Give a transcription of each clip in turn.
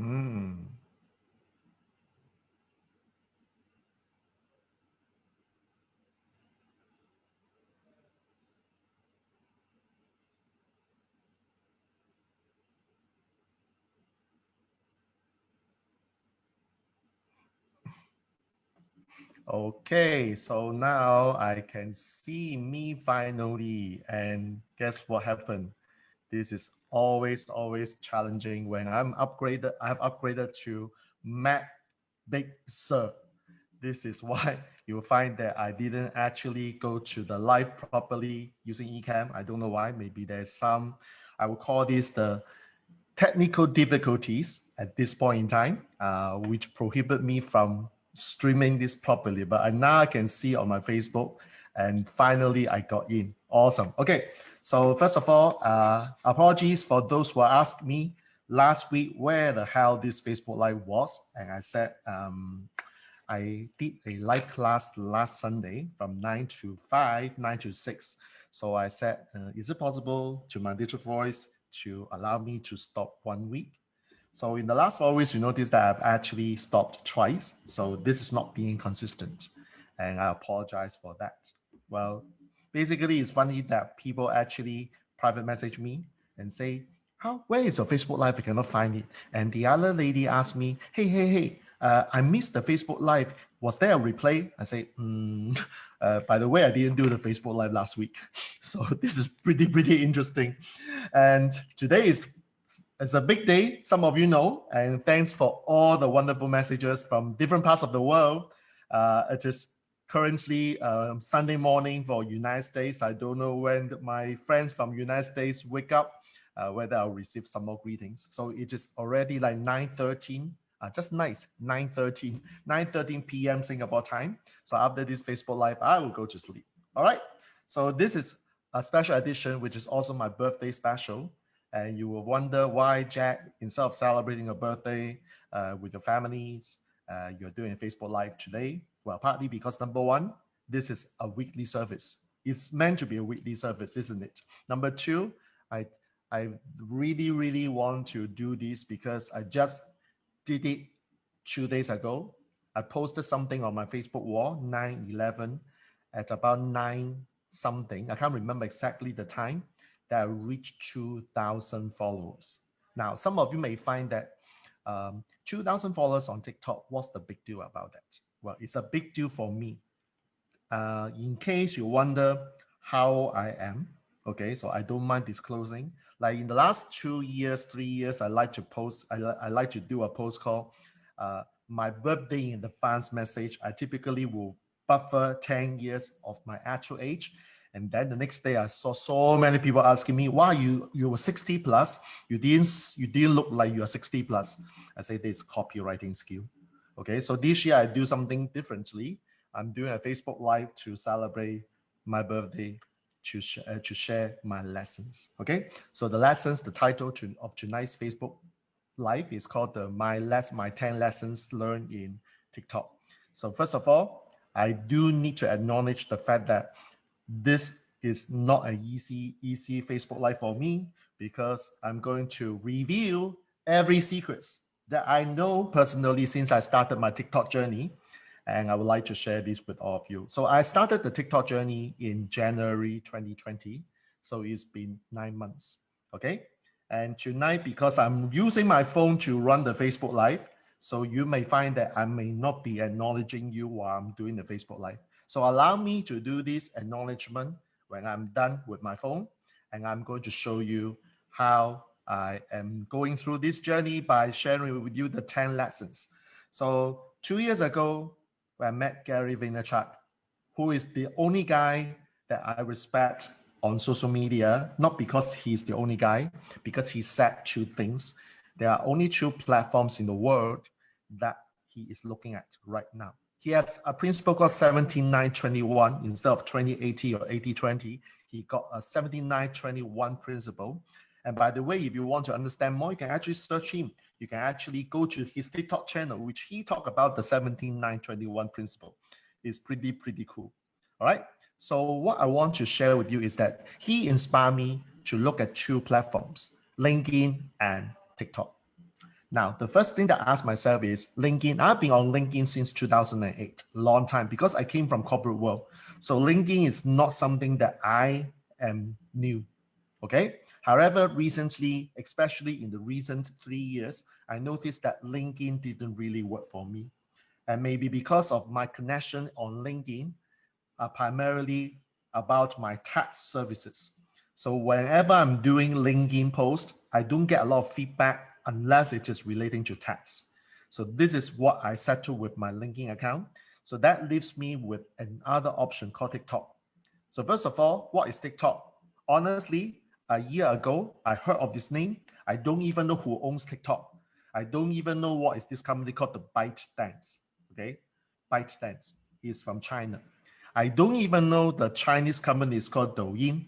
Mm. Okay, so now I can see me finally, and guess what happened? This is always challenging when I'm upgraded. I have upgraded to Mac Big Sur. This is why you will find that I didn't actually go to the live properly using Ecamm. I don't know why. Maybe there's some, I will call this the technical difficulties at this point in time, which prohibit me from streaming this properly. But now I can see on my Facebook, and finally I got in. Awesome. Okay, so first of all, apologies for those who asked me last week where the hell this Facebook Live was, and I said I did a live class last Sunday from 9 to 5, 9 to 6. So I said, is it possible to my digital voice to allow me to stop 1 week? So in the last 4 weeks, you notice that I've actually stopped twice. So this is not being consistent. And I apologize for that. Well, basically, it's funny that people actually private message me and say, where is your Facebook Live? I cannot find it. And the other lady asked me, hey, I missed the Facebook Live. Was there a replay? I say, by the way, I didn't do the Facebook Live last week. So this is pretty interesting. And today it's a big day, some of you know, and thanks for all the wonderful messages from different parts of the world. It is currently Sunday morning for United States. I don't know when my friends from United States wake up, whether I'll receive some more greetings. So it is already like 9:13. Just nice, 9:13 p.m. Singapore time. So after this Facebook Live, I will go to sleep. All right. So this is a special edition, which is also my birthday special. And you will wonder why, Jack, instead of celebrating a birthday with your families, you're doing a Facebook Live today. Well, partly because number one, this is a weekly service. It's meant to be a weekly service, isn't it? Number two, I really want to do this because I just did it 2 days ago. I posted something on my Facebook wall, 9/11, at about 9 something. I can't remember exactly the time that I reached 2,000 followers. Now, some of you may find that 2,000 followers on TikTok, what's the big deal about that? Well, it's a big deal for me. In case you wonder how I am, okay, so I don't mind disclosing. Like in the last 2 years, 3 years, I like to post, I like to do a post called my birthday in advance message. I typically will buffer 10 years of my actual age. And then the next day I saw so many people asking me, why you were 60 plus, you didn't look like you are 60 plus. I say this copywriting skill. Okay, so this year I do something differently. I'm doing a Facebook Live to celebrate my birthday, to share my lessons. Okay, so the lessons, the title of tonight's Facebook Live is called my 10 lessons learned in TikTok. So first of all, I do need to acknowledge the fact that this is not an easy Facebook Live for me, because I'm going to reveal every secrets that I know personally since I started my TikTok journey. And I would like to share this with all of you. So I started the TikTok journey in January 2020. So it's been 9 months, okay? And tonight, because I'm using my phone to run the Facebook Live, so you may find that I may not be acknowledging you while I'm doing the Facebook Live. So allow me to do this acknowledgement when I'm done with my phone, and I'm going to show you how I am going through this journey by sharing with you the 10 lessons. So 2 years ago, when I met Gary Vaynerchuk, who is the only guy that I respect on social media, not because he's the only guy, because he said 2 things. There are only 2 platforms in the world that he is looking at right now. He has a principle called 79-21 instead of 20-80 or 80-20. He got a 79-21 principle. And by the way, if you want to understand more, you can actually search him. You can actually go to his TikTok channel, which he talked about the 79-21 principle. It's pretty cool. All right. So what I want to share with you is that he inspired me to look at 2 platforms, LinkedIn and TikTok. Now, the first thing that I ask myself is LinkedIn. I've been on LinkedIn since 2008, long time, because I came from corporate world. So LinkedIn is not something that I am new, okay? However, recently, especially in the recent 3 years, I noticed that LinkedIn didn't really work for me. And maybe because of my connection on LinkedIn are primarily about my tax services. So whenever I'm doing LinkedIn post, I don't get a lot of feedback unless it is relating to tax. So this is what I settle with my LinkedIn account. So that leaves me with another option called TikTok. So first of all, what is TikTok? Honestly, a year ago, I heard of this name. I don't even know who owns TikTok. I don't even know what is this company called the ByteDance. Okay, ByteDance is from China. I don't even know the Chinese company is called Douyin.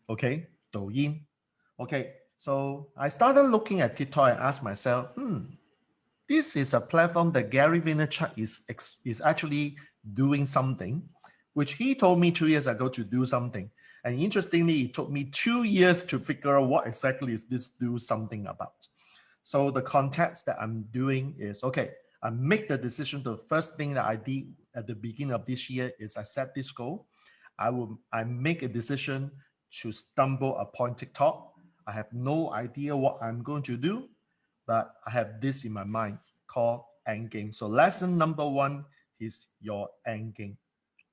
Okay, Douyin. Okay, so I started looking at TikTok and asked myself, this is a platform that Gary Vaynerchuk is actually doing something, which he told me 2 years ago to do something. And interestingly, it took me 2 years to figure out what exactly is this do something about. So the context that I'm doing is, okay, I make the decision. The first thing that I did at the beginning of this year is I set this goal. I make a decision to stumble upon TikTok. I have no idea what I'm going to do, but I have this in my mind called end game. So lesson number one is your end game.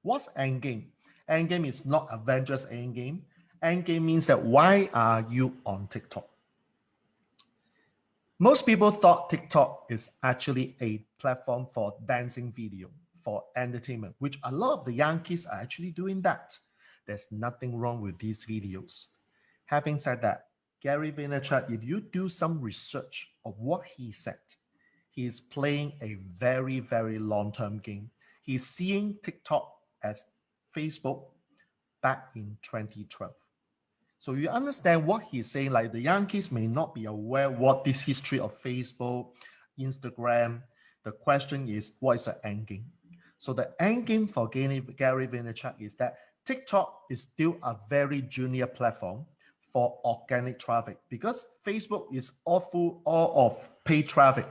What's end game? End game is not Avengers end game. End game means that why are you on TikTok? Most people thought TikTok is actually a platform for dancing video, for entertainment, which a lot of the young kids are actually doing that. There's nothing wrong with these videos. Having said that, Gary Vaynerchuk, if you do some research of what he said, he is playing a very, very long-term game. He's seeing TikTok as Facebook back in 2012. So you understand what he's saying, like the young kids may not be aware what this history of Facebook, Instagram. The question is, what is the end game? So the end game for Gary Vaynerchuk is that TikTok is still a very junior platform for organic traffic because Facebook is all of paid traffic.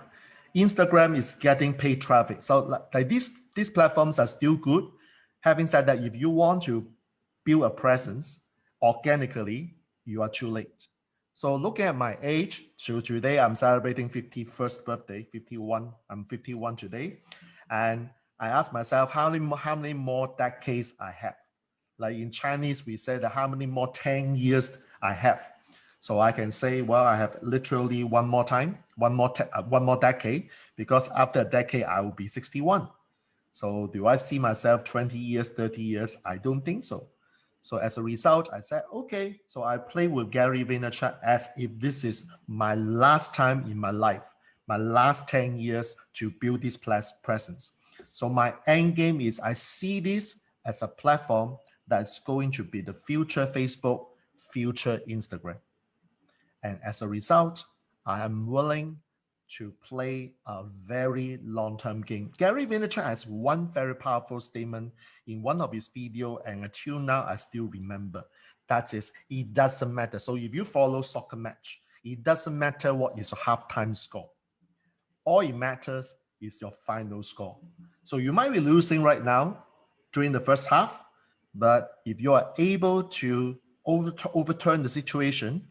Instagram is getting paid traffic. So like these platforms are still good. Having said that, if you want to build a presence organically, you are too late. So looking at my age, so today I'm celebrating 51st birthday, 51. I'm 51 today. And I ask myself how many more decades I have. Like in Chinese, we say that how many more 10 years I have. So I can say, well, I have literally one more decade, because after a decade, I will be 61. So do I see myself 20 years, 30 years? I don't think so. So as a result, I said, okay, so I play with Gary Vaynerchuk as if this is my last time in my life, my last 10 years to build this presence. So my end game is I see this as a platform that's going to be the future Facebook, future Instagram. And as a result, I am willing to play a very long-term game. Gary Vaynerchuk has one very powerful statement in one of his videos, and until now, I still remember. That is, it doesn't matter. So if you follow soccer match, it doesn't matter what is your halftime score. All it matters is your final score. So you might be losing right now during the first half, but if you are able to overturn the situation,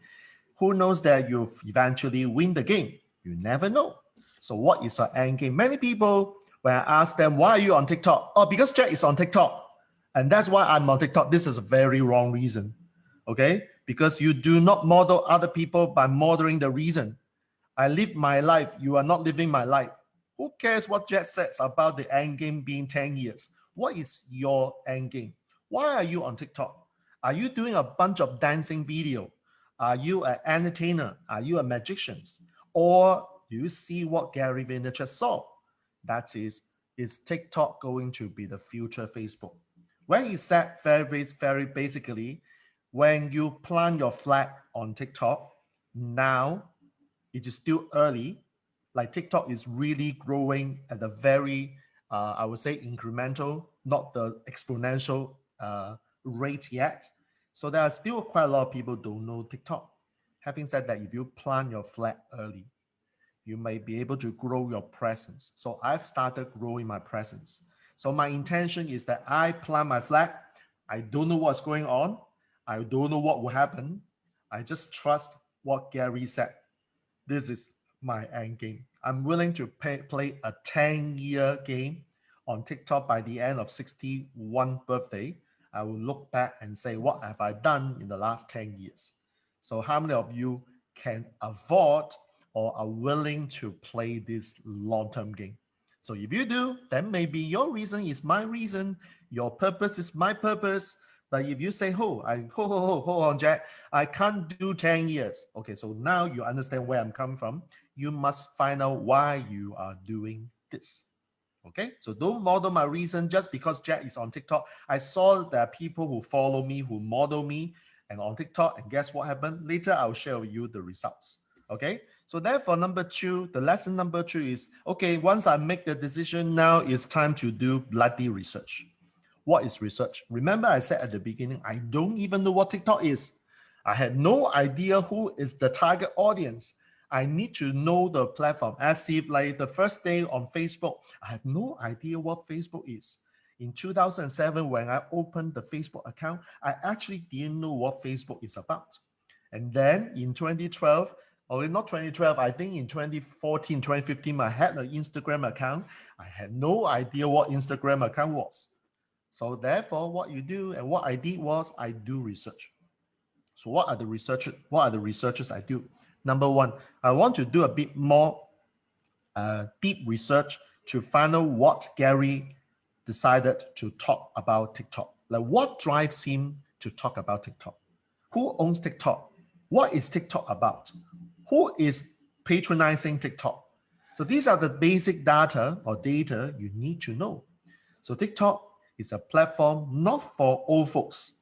who knows that you'll eventually win the game? You never know. So what is our end game? Many people, when I ask them, why are you on TikTok? Oh, because Jack is on TikTok. And that's why I'm on TikTok. This is a very wrong reason. Okay? Because you do not model other people by modeling the reason. I live my life. You are not living my life. Who cares what Jet says about the end game being 10 years? What is your end game? Why are you on TikTok? Are you doing a bunch of dancing video? Are you an entertainer? Are you a magician? Or do you see what Gary Vaynerchuk saw? That is TikTok going to be the future Facebook? When he said very basically, when you plant your flag on TikTok, now it is still early. Like TikTok is really growing at a very, I would say incremental, not the exponential rate yet. So there are still quite a lot of people don't know TikTok. Having said that, if you plant your flag early, you may be able to grow your presence. So I've started growing my presence. So my intention is that I plant my flag. I don't know what's going on. I don't know what will happen. I just trust what Gary said. This is my end game. I'm willing to play a 10-year game on TikTok. By the end of 61 birthday, I will look back and say, what have I done in the last 10 years? So how many of you can afford or are willing to play this long-term game? So if you do, then maybe your reason is my reason, your purpose is my purpose. But if you say, hold on, Jack, I can't do 10 years. Okay, so now you understand where I'm coming from. You must find out why you are doing this. Okay, so don't model my reason just because Jack is on TikTok. I saw there are people who follow me, who model me and on TikTok, and guess what happened? Later, I'll share with you the results. Okay, so therefore, number two, the lesson number two is, okay, once I make the decision, now it's time to do bloody research. What is research? Remember I said at the beginning, I don't even know what TikTok is. I had no idea who is the target audience. I need to know the platform. As if like the first day on Facebook, I have no idea what Facebook is. In 2007, when I opened the Facebook account, I actually didn't know what Facebook is about. And then in 2012, or not 2012, I think in 2014, 2015, I had an Instagram account. I had no idea what Instagram account was. So therefore, what you do and what I did was I do research. So what are the researches I do? Number one, I want to do a bit more deep research to find out what Gary decided to talk about TikTok. Like what drives him to talk about TikTok? Who owns TikTok? What is TikTok about? Who is patronizing TikTok? So these are the basic data you need to know. So TikTok is a platform not for old folks.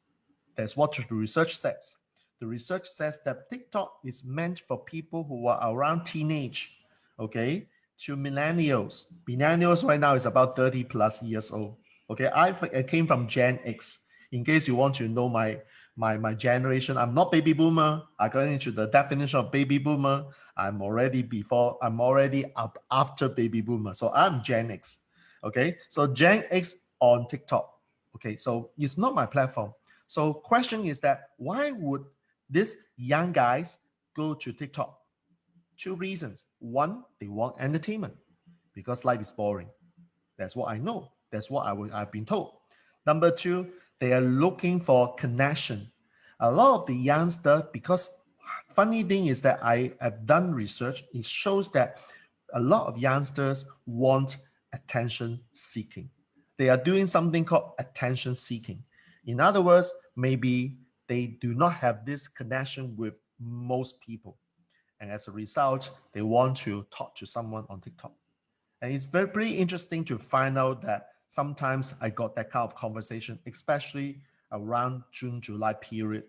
That's what the research says. The research says that TikTok is meant for people who are around teenage, okay, to millennials. Millennials right now is about 30 plus years old. Okay, I came from Gen X. In case you want to know my generation, I'm not baby boomer. According to the definition of baby boomer, I'm already up after baby boomer. So I'm Gen X. Okay, so Gen X on TikTok. Okay, so it's not my platform. So question is that why would these young guys go to TikTok? Two reasons. One, they want entertainment because life is boring. That's what I know. That's what I've been told. Number two, they are looking for connection. A lot of the youngsters, because funny thing is that I have done research, it shows that a lot of youngsters want attention seeking. They are doing something called attention seeking. In other words, maybe they do not have this connection with most people. And as a result, they want to talk to someone on TikTok. And it's pretty interesting to find out that sometimes I got that kind of conversation, especially around June, July period.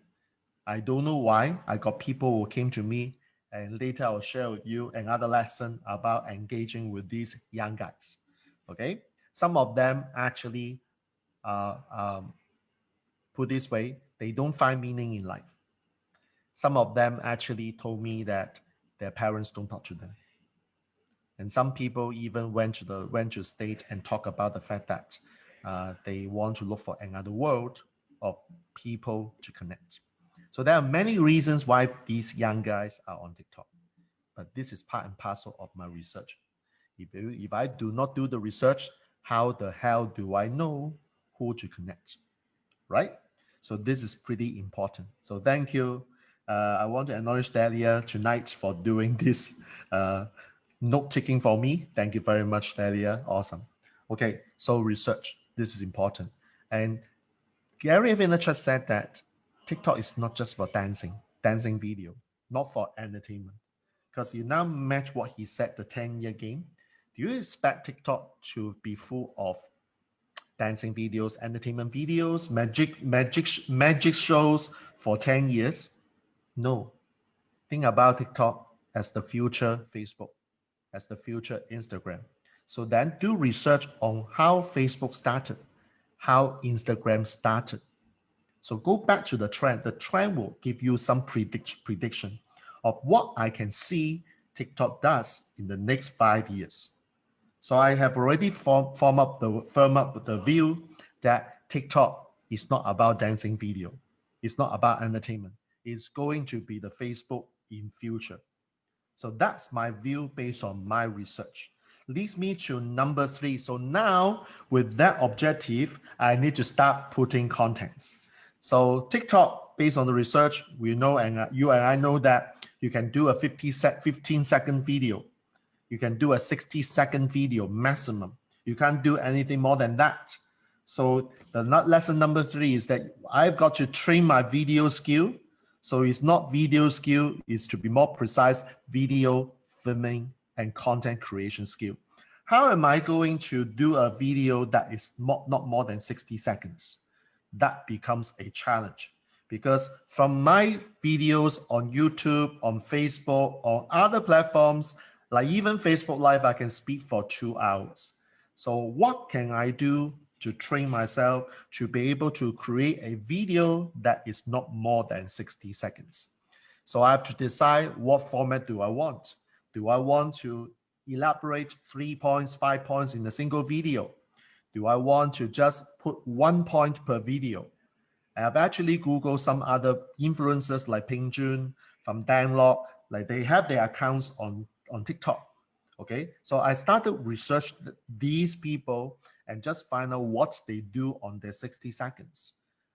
I don't know why. I got people who came to me, and later I'll share with you another lesson about engaging with these young guys. Okay, some of them actually, put this way, they don't find meaning in life. Some of them actually told me that their parents don't talk to them. And some people even went to state and talk about the fact that they want to look for another world of people to connect. So there are many reasons why these young guys are on TikTok, but this is part and parcel of my research. If I do not do the research, how the hell do I know who to connect, right? So this is pretty important. So thank you. I want to acknowledge Dahlia tonight for doing this note taking for me. Thank you very much, Dahlia. Awesome. Okay, so research. This is important. And Gary Vaynerchuk said that TikTok is not just for dancing video, not for entertainment. Because you now match what he said, the 10-year game. Do you expect TikTok to be full of dancing videos, entertainment videos, magic shows for 10 years? No. Think about TikTok as the future Facebook, as the future Instagram. So then do research on how Facebook started, how Instagram started. So go back to the trend. The trend will give you some prediction of what I can see TikTok does in the next 5 years. So I have already firm up the view that TikTok is not about dancing video. It's not about entertainment. It's going to be the Facebook in future. So that's my view based on my research. Leads me to number 3. So now with that objective, I need to start putting contents. So TikTok, based on the research, we know, and you and I know that you can do a 15-second video. You can do a 60-second video maximum. You can't do anything more than that. So the lesson number 3 is that I've got to train my video skill. So it's not video skill, it's to be more precise, video filming and content creation skill. How am I going to do a video that is not more than 60 seconds? That becomes a challenge, because from my videos on YouTube, on Facebook, on other platforms, like even Facebook Live, I can speak for 2 hours. So what can I do to train myself to be able to create a video that is not more than 60 seconds? So I have to decide, what format do I want? Do I want to elaborate 3 points, 5 points in a single video? Do I want to just put 1 point per video? I've actually Googled some other influencers like Ping Jun from Danlock, like they have their accounts on TikTok. Okay, so I started research these people and just find out what they do on their 60 seconds.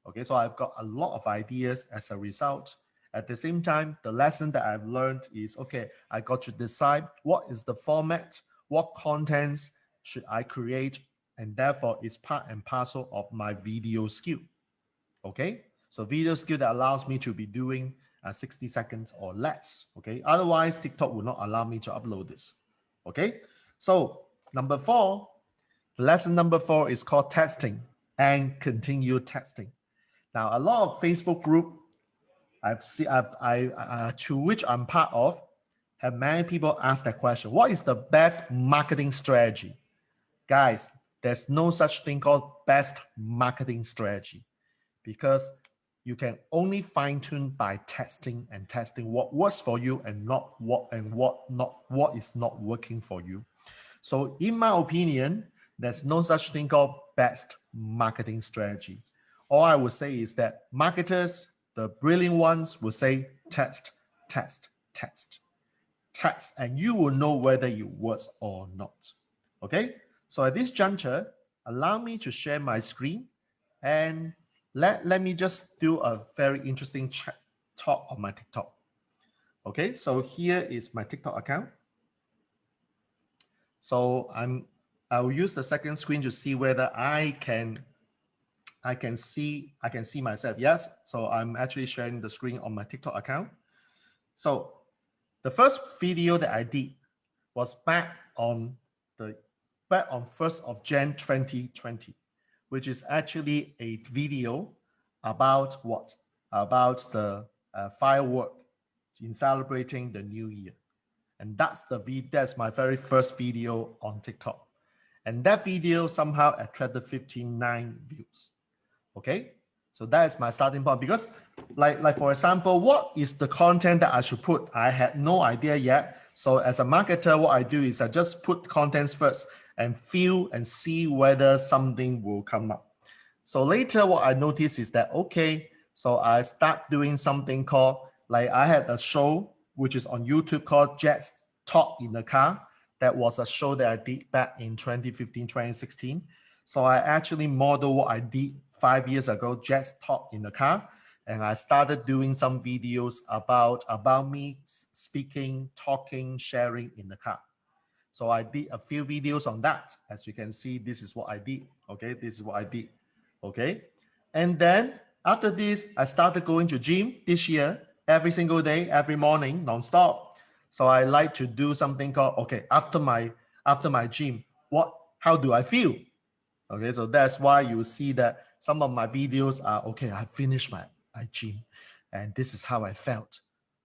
Okay, so I've got a lot of ideas as a result. At the same time, the lesson that I've learned is, okay, I got to decide what is the format, what contents should I create, and therefore it's part and parcel of my video skill. Okay, so video skill that allows me to be doing 60 seconds or less. Okay, otherwise TikTok will not allow me to upload this. Okay, so number 4, lesson number 4 is called testing and continue testing. Now, a lot of Facebook group to which I'm part of have many people ask that question: what is the best marketing strategy? Guys, there's no such thing called best marketing strategy, because you can only fine-tune by testing and testing what works for you and what is not working for you. So in my opinion, there's no such thing called best marketing strategy. All I would say is that marketers, the brilliant ones, will say test, test, test, test, and you will know whether it works or not. Okay, so at this juncture, allow me to share my screen, and let me just do a very interesting talk on my TikTok. Okay, so here is my TikTok account. So I'll use the second screen to see whether I can see myself. Yes, so I'm actually sharing the screen on my TikTok account. So the first video that I did was back on 1st of Jan 2020, which is actually a video about what? About the firework in celebrating the new year. And that's my very first video on TikTok. And that video somehow attracted 59 views. Okay, so that is my starting point, because like for example, what is the content that I should put? I had no idea yet. So as a marketer, what I do is I just put contents first and feel and see whether something will come up. So later what I noticed is that, okay, so I start doing something called, like I had a show which is on YouTube called Jets Talk in the Car. That was a show that I did back in 2015, 2016. So I actually modeled what I did 5 years ago, Jets Talk in the Car. And I started doing some videos about me speaking, talking, sharing in the car. So I did a few videos on that. As you can see, this is what I did. Okay, this is what I did. Okay, and then after this, I started going to gym this year, every single day, every morning, nonstop. So I like to do something called, okay, after my gym, how do I feel? Okay, so that's why you see that some of my videos are, okay, I finished my gym and this is how I felt.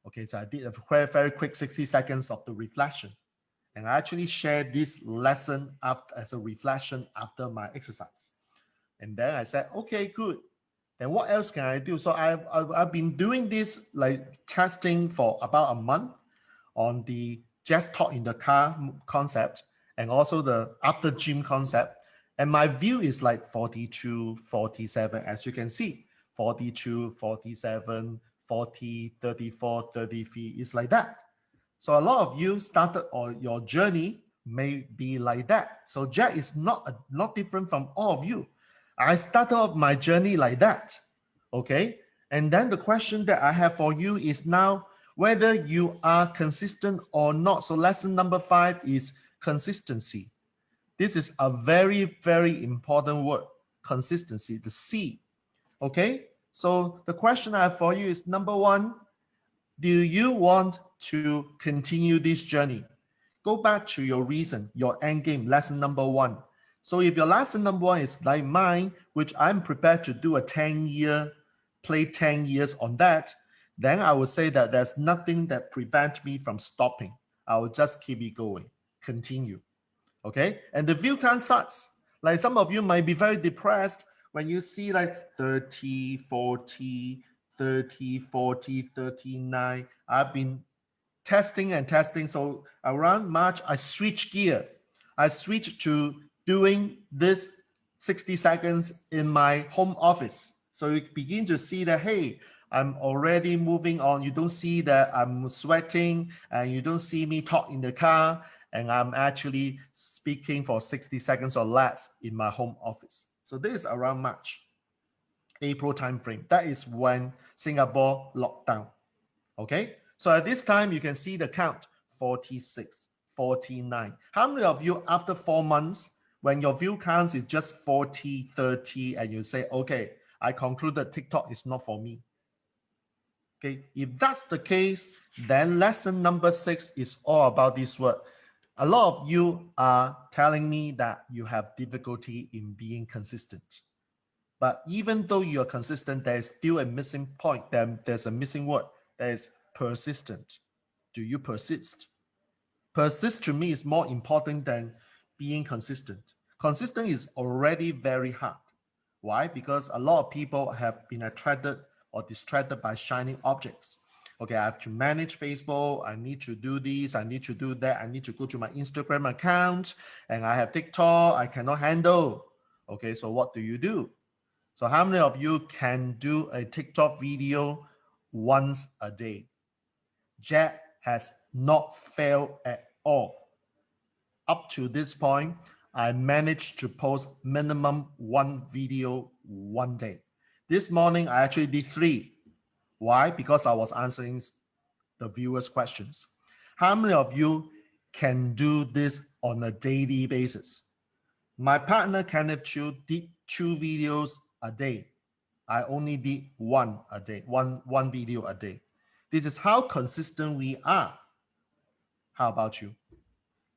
Okay, so I did a very, very quick 60 seconds of the reflection. And I actually shared this lesson as a reflection after my exercise. And then I said, okay, good. Then what else can I do? So I've been doing this like testing for about a month on the just talk in the car concept and also the after gym concept. And my view is like 42, 47, as you can see, 42, 47, 40, 34, 33, it's like that. So a lot of you started on your journey may be like that. So Jack is not different from all of you. I started off my journey like that, okay? And then the question that I have for you is now whether you are consistent or not. So lesson number 5 is consistency. This is a very, very important word, consistency, the C, okay? So the question I have for you is number 1, do you want to continue this journey? Go back to your reason, your end game, lesson number 1. So if your lesson number 1 is like mine, which I'm prepared to do a 10-year, play 10 years on that, then I would say that there's nothing that prevents me from stopping. I will just keep it going, continue. Okay, and the view count starts. Like some of you might be very depressed when you see like 30, 40, 30, 40, 39. I've been testing and testing. So around March, I switched gear. I switched to doing this 60 seconds in my home office. So you begin to see that, hey, I'm already moving on. You don't see that I'm sweating and you don't see me talk in the car and I'm actually speaking for 60 seconds or less in my home office. So this is around March, April timeframe. That is when Singapore locked down. Okay, so at this time, you can see the count, 46, 49. How many of you after 4 months, when your view counts is just 40, 30, and you say, okay, I concluded TikTok is not for me. Okay, if that's the case, then lesson number 6 is all about this word. A lot of you are telling me that you have difficulty in being consistent. But even though you're consistent, there's still a missing point. There's a missing word. That is persistent. Do you persist? Persist to me is more important than being consistent. Consistent is already very hard. Why? Because a lot of people have been attracted or distracted by shining objects. Okay, I have to manage Facebook. I need to do this. I need to do that. I need to go to my Instagram account and I have TikTok. I cannot handle. Okay, so what do? So how many of you can do a TikTok video once a day? Jack has not failed at all. Up to this point, I managed to post minimum 1 video one day. This morning, I actually did 3. Why? Because I was answering the viewers' questions. How many of you can do this on a daily basis? My partner, Kenneth Chu, did 2 videos a day. I only did 1 a day, one video a day. This is how consistent we are. How about you?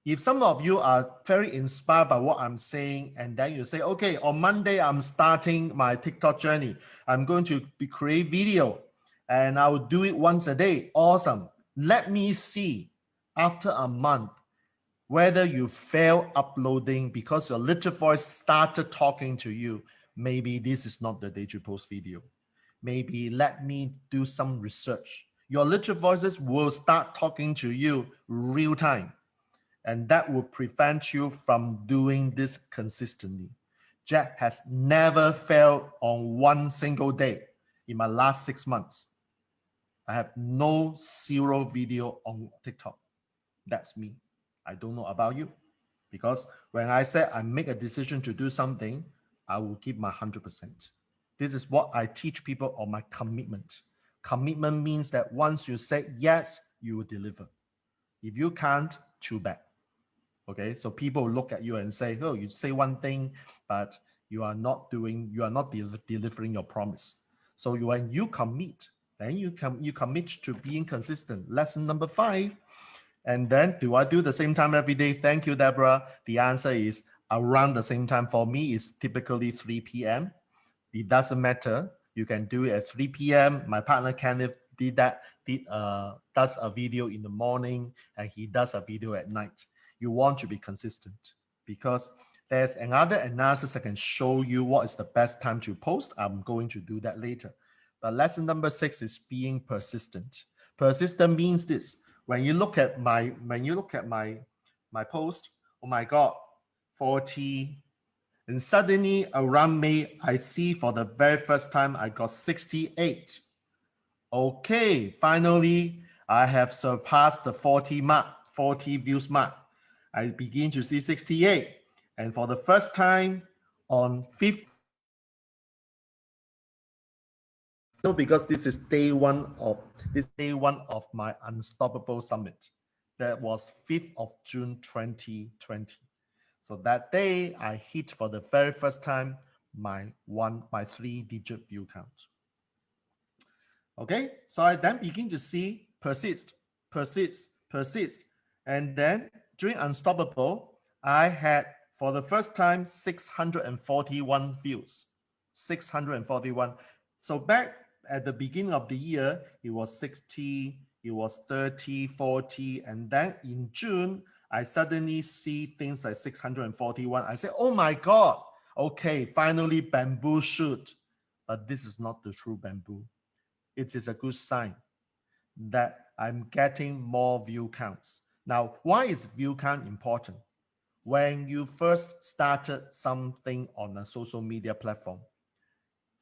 If some of you are very inspired by what I'm saying, and then you say, okay, on Monday, I'm starting my TikTok journey. I'm going to create video and I will do it once a day. Awesome. Let me see after a month whether you fail uploading because your little voice started talking to you. Maybe this is not the day to post video. Maybe let me do some research. Your little voices will start talking to you real time. And that will prevent you from doing this consistently. Jack has never failed on one single day in my last 6 months. I have no 0 video on TikTok. That's me. I don't know about you. Because when I say I make a decision to do something, I will give my 100%. This is what I teach people on my commitment. Commitment means that once you say yes, you will deliver. If you can't, too bad. Okay, so people look at you and say, oh, you say one thing, but you are not delivering your promise. So when you commit, then you commit to being consistent. Lesson number 5. And then do I do the same time every day? Thank you, Deborah. The answer is around the same time. For me, it's typically 3 p.m. It doesn't matter. You can do it at 3 p.m. My partner Kenneth does a video in the morning and he does a video at night. You want to be consistent because there's another analysis that can show you what is the best time to post. I'm going to do that later. But lesson number 6 is being persistent. Persistent means this. When you look at my post, oh my God, 40. And suddenly around May, I see for the very first time, I got 68. Okay, finally, I have surpassed the 40 mark, 40 views mark. I begin to see 68. And for the first time on 5th, because this is day one of my Unstoppable Summit. That was 5th of June 2020. So that day I hit for the very first time my 3-digit view count. Okay, so I then begin to see persist. And then during Unstoppable, I had for the first time 641 views. 641. So back at the beginning of the year, it was 60, it was 30, 40, and then in June, I suddenly see things like 641. I say, oh my God, okay, finally bamboo shoot. But this is not the true bamboo. It is a good sign that I'm getting more view counts. Now, why is view count important? When you first started something on a social media platform,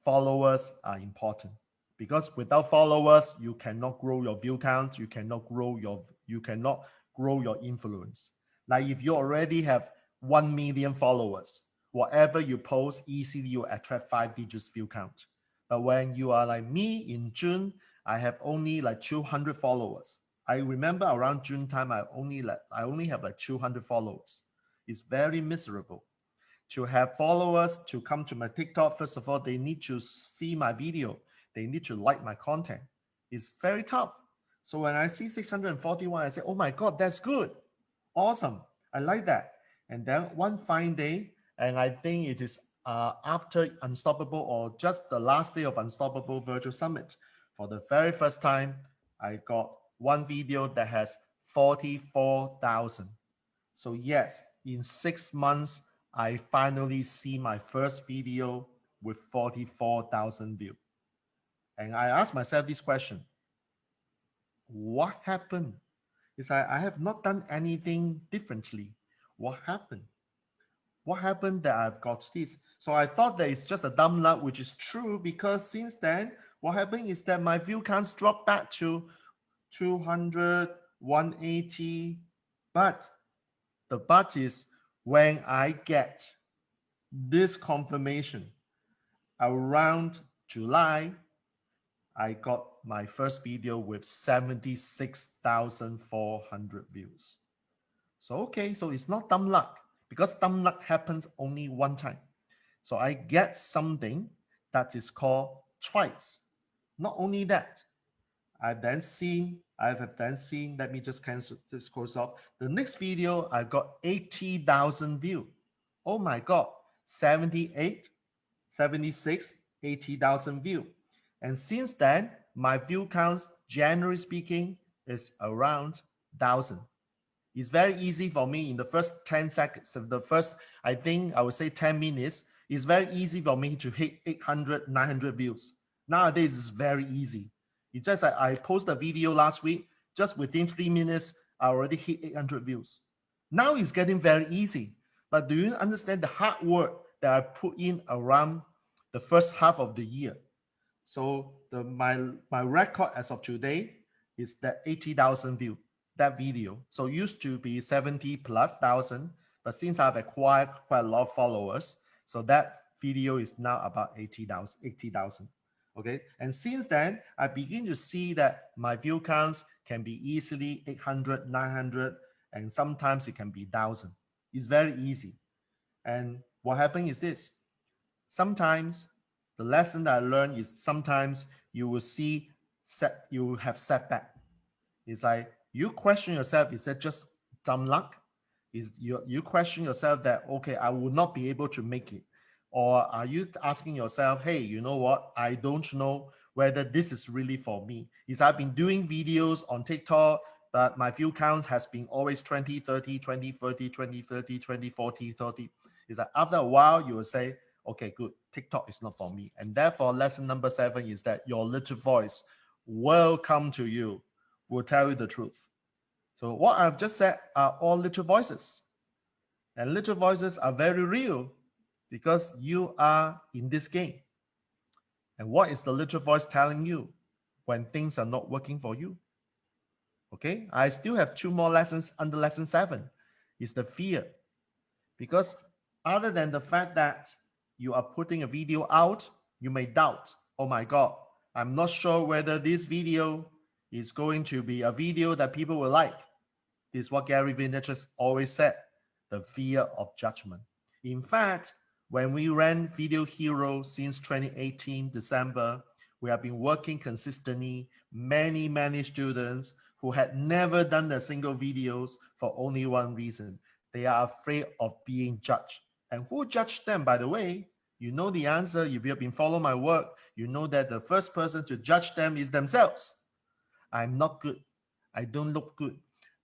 followers are important, because without followers, you cannot grow your view count, you cannot grow your influence. Like if you already have 1 million followers, whatever you post, easily you attract 5 digits view count. But when you are like me in June, I have only like 200 followers. I remember around June time, I only have like 200 followers. It's very miserable. To have followers to come to my TikTok, first of all, they need to see my video. They need to like my content. It's very tough. So when I see 641, I say, oh my God, that's good. Awesome. I like that. And then one fine day, and I think it is after Unstoppable or just the last day of Unstoppable Virtual Summit, for the very first time, I got one video that has 44,000. So yes, in 6 months, I finally see my first video with 44,000 views. And I asked myself this question: what happened? Is I have not done anything differently. What happened? What happened that I've got this? So I thought that it's just a dumb luck, which is true, because since then, what happened is that my view counts dropped back to 200, 180. But the but is when I get this confirmation around July, I got my first video with 76,400 views. So, okay, so it's not dumb luck, because dumb luck happens only one time. So I get something that is called twice. Not only that, I have then seen, let me just cancel this course off. The next video, I got 80,000 views. Oh my God, 78, 76, 80,000 views. And since then, my view counts, generally speaking, is around 1,000. It's very easy for me in the first 10 seconds of the first, I think I would say 10 minutes. It's very easy for me to hit 800, 900 views. Nowadays, it's very easy. It's just like I posted a video last week, just within 3 minutes, I already hit 800 views. Now it's getting very easy. But do you understand the hard work that I put in around the first half of the year? So my record as of today is that 80,000 views, that video. So it used to be 70 plus thousand, but since I've acquired quite a lot of followers, so that video is now about 80,000. Okay, and since then, I begin to see that my view counts can be easily 800, 900, and sometimes it can be 1,000. It's very easy. And what happened is this: sometimes the lesson that I learned is sometimes you will you have setback. It's like you question yourself, is that just dumb luck? Is you question yourself that, okay, I will not be able to make it? Or are you asking yourself, hey, you know what? I don't know whether this is really for me. Is I've been doing videos on TikTok, but my view count has been always 20, 30, 20, 30, 20, 30, 20, 40, 30. Is that after a while, you will say, okay, good, TikTok is not for me. And therefore, lesson number 7 is that your little voice will come to you, will tell you the truth. So what I've just said are all little voices. And little voices are very real because you are in this game. And what is the little voice telling you when things are not working for you? Okay, I still have 2 more lessons under lesson 7. Is the fear. Because other than the fact that you are putting a video out, you may doubt, oh my God, I'm not sure whether this video is going to be a video that people will like. This is what Gary Vaynerchuk always said, the fear of judgment. In fact, when we ran Video Hero since 2018 December, we have been working consistently, many students who had never done a single videos for only one reason. They are afraid of being judged. And who judged them, by the way? You know the answer. If you have been following my work, you know that the first person to judge them is themselves. I'm not good. I don't look good.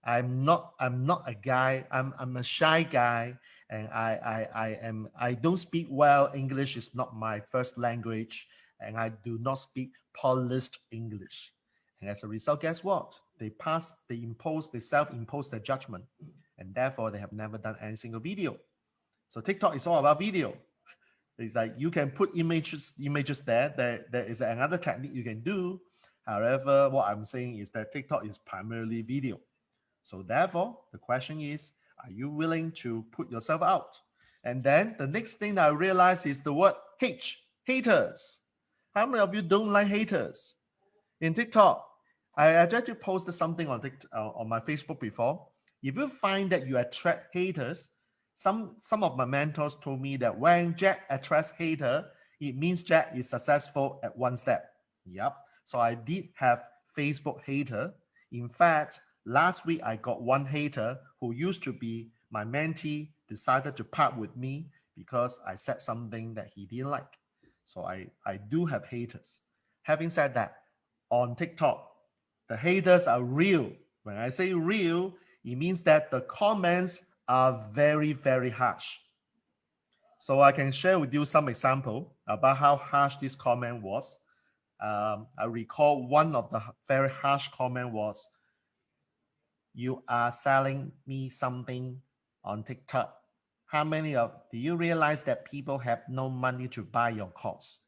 I'm not a guy. I'm a shy guy, and I don't speak well. English is not my first language, and I do not speak polished English. And as a result, guess what? They self-impose their judgment, and therefore they have never done any single video. So TikTok is all about video. It's like you can put images there. There is another technique you can do. However, what I'm saying is that TikTok is primarily video. So therefore, the question is, are you willing to put yourself out? And then the next thing that I realized is the word haters. How many of you don't like haters? In TikTok, I tried to post something on on my Facebook before. If you find that you attract haters, some of my mentors told me that when Jack attracts hater, it means Jack is successful at one step. Yep. So I did have Facebook hater. In fact, last week I got one hater who used to be my mentee, decided to part with me because I said something that he didn't like. So I do have haters. Having said that, on TikTok, the haters are real. When I say real, it means that the comments are very harsh. So I can share with you some example about how harsh this comment was. I recall one of the very harsh comment was, you are selling me something on TikTok. Do you realize that people have no money to buy your course?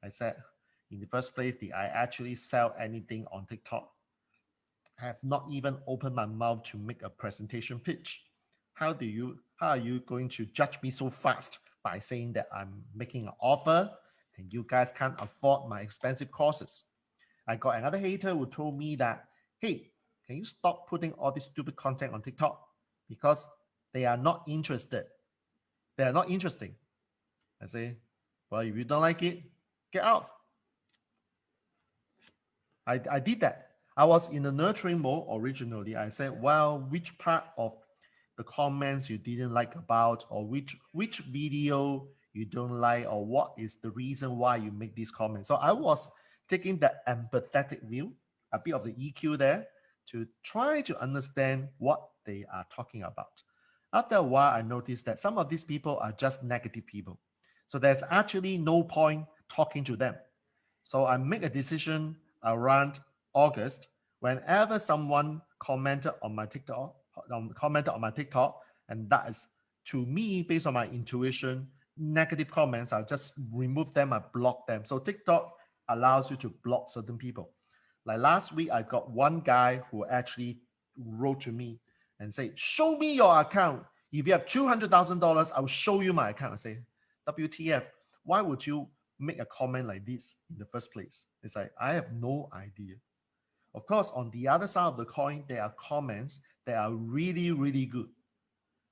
I said, in the first place, did I actually sell anything on TikTok? I have not even opened my mouth to make a presentation pitch. How are you going to judge me so fast by saying that I'm making an offer and you guys can't afford my expensive courses? I got another hater who told me that, hey, can you stop putting all this stupid content on TikTok? Because they are not interested. They are not interesting. I say, well, if you don't like it, get out. I did that. I was in the nurturing mode originally. I said, well, which part of the comments you didn't like about, or which video you don't like, or what is the reason why you make these comments? So I was taking the empathetic view, a bit of the EQ there, to try to understand what they are talking about. After a while, I noticed that some of these people are just negative people. So there's actually no point talking to them. So I make a decision around August. Whenever someone commented on my TikTok, and that is, to me, based on my intuition, negative comments, I'll just remove them, I block them. So TikTok allows you to block certain people. Like last week, I got one guy who actually wrote to me and say, show me your account. If you have $200,000, I'll show you my account. I say, WTF, why would you make a comment like this in the first place? It's like, I have no idea. Of course, on the other side of the coin, there are comments that are really good.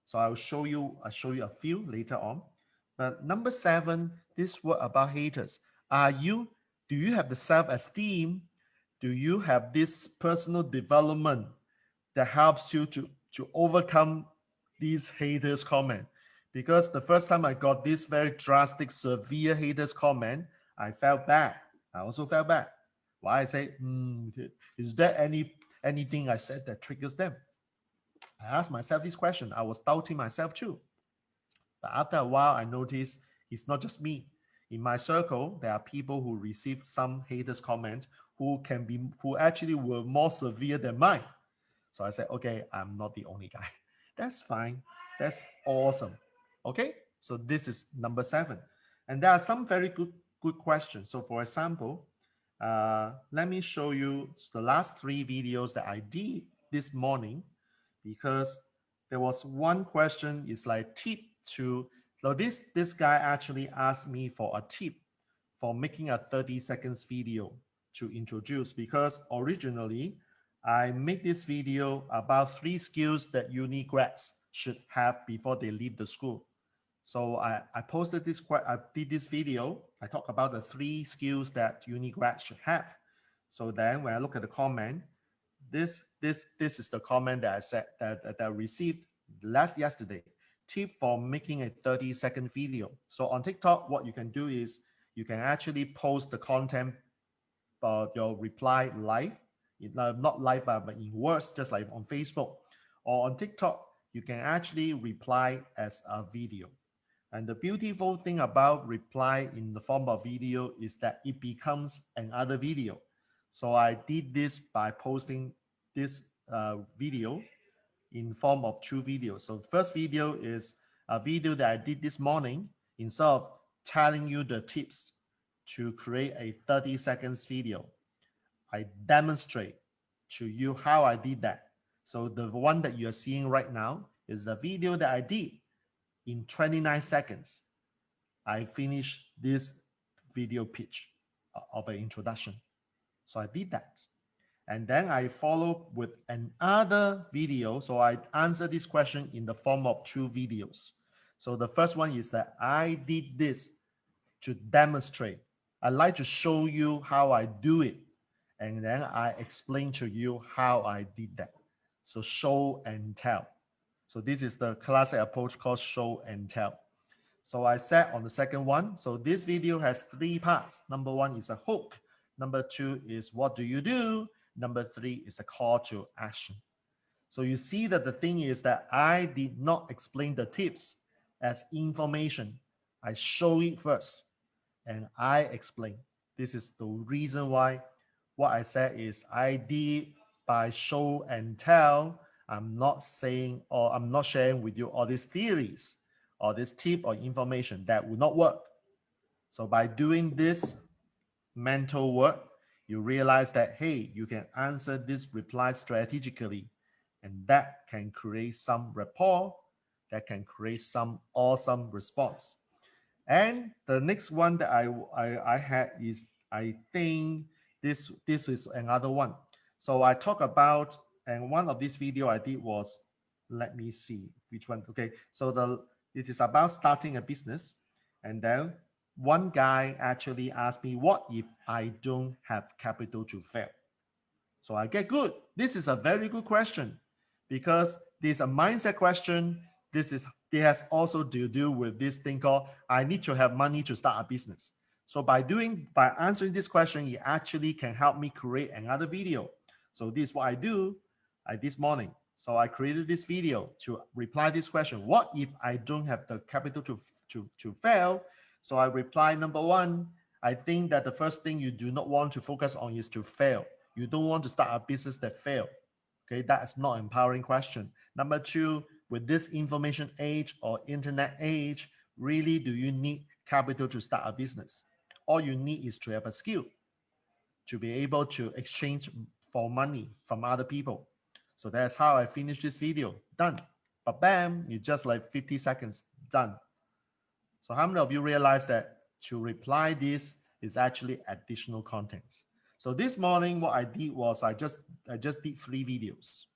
So I'll show you a few later on. But number 7, this word about haters. Do you have the self-esteem? Do you have this personal development that helps you to overcome these haters comment? Because the first time I got this very drastic, severe haters comment, I felt bad. I also felt bad. Why? I say, is there anything I said that triggers them? I asked myself this question. I was doubting myself too. But after a while, I noticed it's not just me. In my circle, there are people who receive some haters comment who actually were more severe than mine. So I said, okay, I'm not the only guy. That's fine. That's awesome. Okay, so this is number 7. And there are some very good questions. So for example, let me show you the last 3 videos that I did this morning, because there was one question is like tip to, so this guy actually asked me for a tip for making a 30 seconds video to introduce, because originally I made this video about 3 skills that uni grads should have before they leave the school. So I posted this, I did this video. I talk about the 3 skills that uni grads should have. So then when I look at the comment, this is the comment that I said that I received yesterday. Tip for making a 30-second video. So on TikTok, what you can do is you can actually post the content, your reply live, not live, but in words, just like on Facebook. Or on TikTok, you can actually reply as a video. And the beautiful thing about reply in the form of video is that it becomes another video. So I did this by posting this video in form of 2 videos. So the first video is a video that I did this morning. Instead of telling you the tips to create a 30 seconds video, I demonstrate to you how I did that. So the one that you're seeing right now is a video that I did in 29 seconds. I finished this video pitch of an introduction. So I did that. And then I followed with another video. So I answered this question in the form of 2 videos. So the first one is that I did this to demonstrate. I like to show you how I do it. And then I explain to you how I did that. So show and tell. So this is the classic approach called show and tell. So I said on the second one, so this video has 3 parts. Number 1 is a hook. Number 2 is what do you do? Number 3 is a call to action. So you see that the thing is that I did not explain the tips as information. I show it first and I explain. This is the reason why what I said is I did by show and tell. I'm not saying, or I'm not sharing with you all these theories or this tip or information that will not work. So by doing this mental work, you realize that, hey, you can answer this reply strategically, and that can create some rapport, that can create some awesome response. And the next one that I had is, I think this is another one. So I talk about, and one of this video I did was, let me see which one. Okay, so it is about starting a business. And then one guy actually asked me, what if I don't have capital to fail? So I get good. This is a very good question, because this is a mindset question. It has also to do with this thing called, I need to have money to start a business. So by answering this question, it actually can help me create another video. So this is what I do this morning. So I created this video to reply this question. What if I don't have the capital to fail? So I reply, number 1, I think that the first thing you do not want to focus on is to fail. You don't want to start a business that fail. Okay, that's not an empowering question. Number 2, with this information age or internet age, really do you need capital to start a business? All you need is to have a skill to be able to exchange for money from other people. So that's how I finished this video. Done. But bam, it's just like 50 seconds, done. So how many of you realize that to reply this is actually additional contents? So this morning, what I did was I just did 3 videos,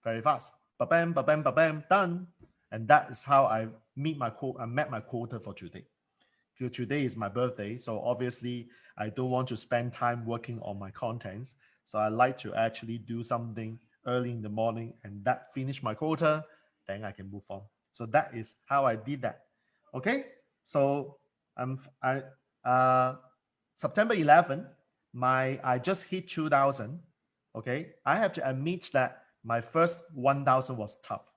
very fast. Ba-bam, ba-bam, ba-bam, done. And that is how I met my quota for today. Today is my birthday, so obviously I don't want to spend time working on my contents. So I like to actually do something early in the morning, and that finish my quota, then I can move on. So that is how I did that. Okay, so September 11, I just hit 2,000. Okay, I have to admit that my first 1,000 was tough,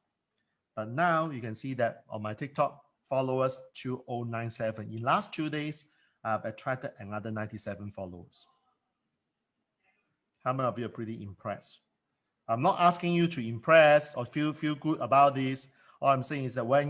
but now you can see that on my TikTok followers 2097. In last 2 days, I've attracted another 97 followers. How many of you are pretty impressed? I'm not asking you to impress or feel good about this. All I'm saying is that when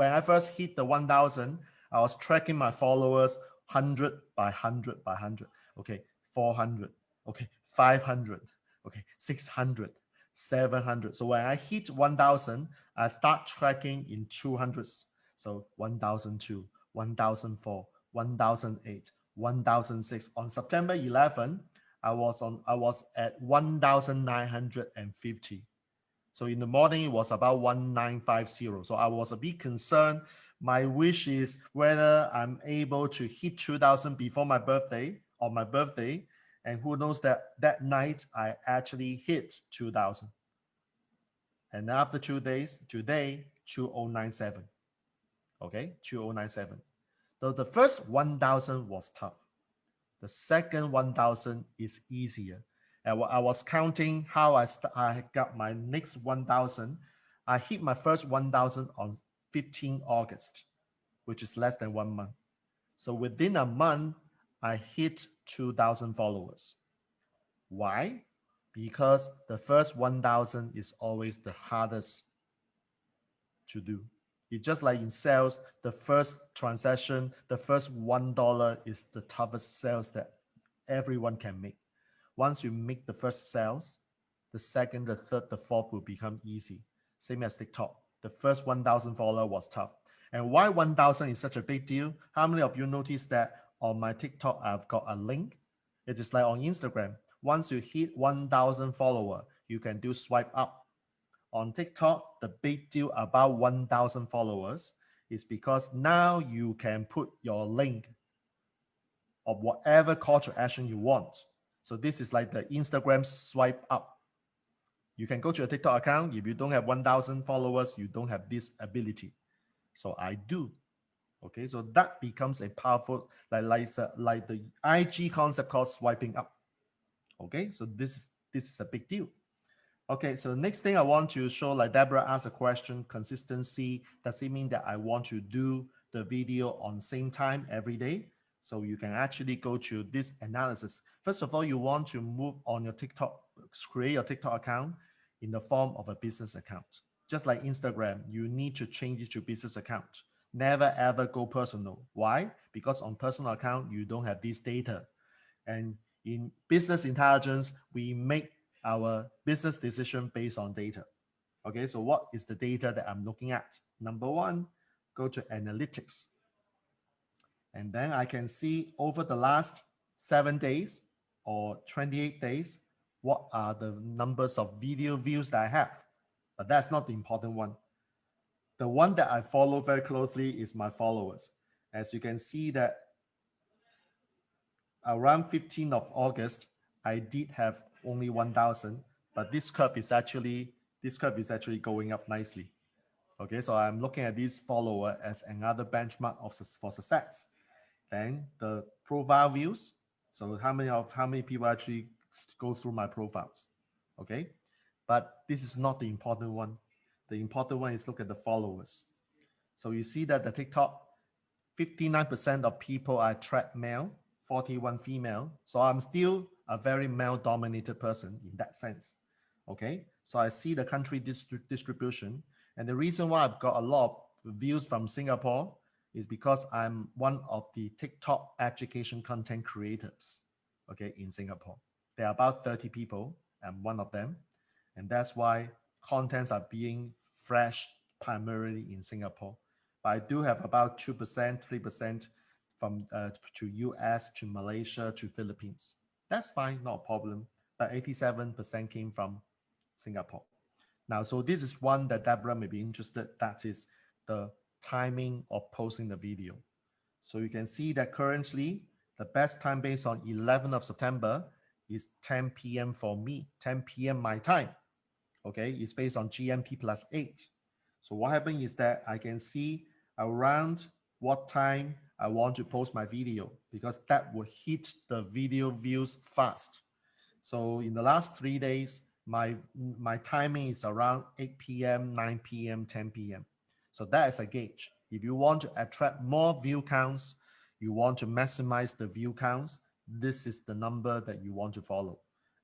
I first hit the 1,000, I was tracking my followers 100 by 100 by 100. Okay, 400. Okay, 500. Okay, 600, 700. So when I hit 1,000, I start tracking in 200s. So 1,002, 1,004, 1,008, 1,006. On September 11, I was at 1,950. So in the morning it was about 1,950. So I was a bit concerned. My wish is whether I'm able to hit 2,000 before my birthday, on my birthday, and who knows that night I actually hit 2,000. And after 2 days, today 2,097. Okay, 2,097. So the first 1,000 was tough. The second 1,000 is easier. And I was counting how I got my next 1,000. I hit my first 1,000 on 15 August, which is less than 1 month. So within a month, I hit 2,000 followers. Why? Because the first 1,000 is always the hardest to do. It's just like in sales, the first transaction, the first $1 is the toughest sales that everyone can make. Once you make the first sales, the second, the third, the fourth will become easy. Same as TikTok. The first 1,000 follower was tough. And why 1,000 is such a big deal? How many of you noticed that on my TikTok, I've got a link? It is like on Instagram. Once you hit 1,000 follower, you can do swipe up. On TikTok, the big deal about 1,000 followers is because now you can put your link of whatever call to action you want. So this is like the Instagram swipe up. You can go to a TikTok account. If you don't have 1,000 followers, you don't have this ability. So I do. Okay, so that becomes a powerful, like the IG concept called swiping up. Okay, so this is a big deal. Okay, so the next thing I want to show, like Deborah asked a question, consistency. Does it mean that I want to do the video on same time every day? So you can actually go to this analysis. First of all, you want to move on your TikTok, create your TikTok account in the form of a business account. Just like Instagram, you need to change it to business account. Never ever go personal. Why? Because on personal account, you don't have this data. And in business intelligence, we make our business decision based on data. Okay, so what is the data that I'm looking at? Number one, go to analytics. And then I can see over the last 7 days or 28 days, what are the numbers of video views that I have. But that's not the important one. The one that I follow very closely is my followers. As you can see that around 15th of August, I did have only 1,000, but this curve is actually going up nicely. Okay, so I'm looking at this follower as another benchmark for success. Then the profile views. So how many people actually go through my profiles? Okay, but this is not the important one. The important one is look at the followers. So you see that the TikTok, 59% of people are attract male, 41 female. So I'm still a very male dominated person in that sense. Okay, so I see the country distribution. And the reason why I've got a lot of views from Singapore is because I'm one of the TikTok education content creators, okay, in Singapore. There are about 30 people. I'm one of them. And that's why contents are being fresh primarily in Singapore. But I do have about 2%, 3% from to US, to Malaysia, to Philippines. That's fine, not a problem. But 87% came from Singapore. Now, so this is one that Deborah may be interested. That is the timing of posting the video. So you can see that currently the best time based on 11th of September is 10 p.m. for me, 10 p.m. my time. Okay, it's based on GMT plus 8. So what happened is that I can see around what time I want to post my video, because that will hit the video views fast. So in the last 3 days, my timing is around 8 p.m., 9 p.m., 10 p.m. So that is a gauge. If you want to attract more view counts, you want to maximize the view counts, this is the number that you want to follow.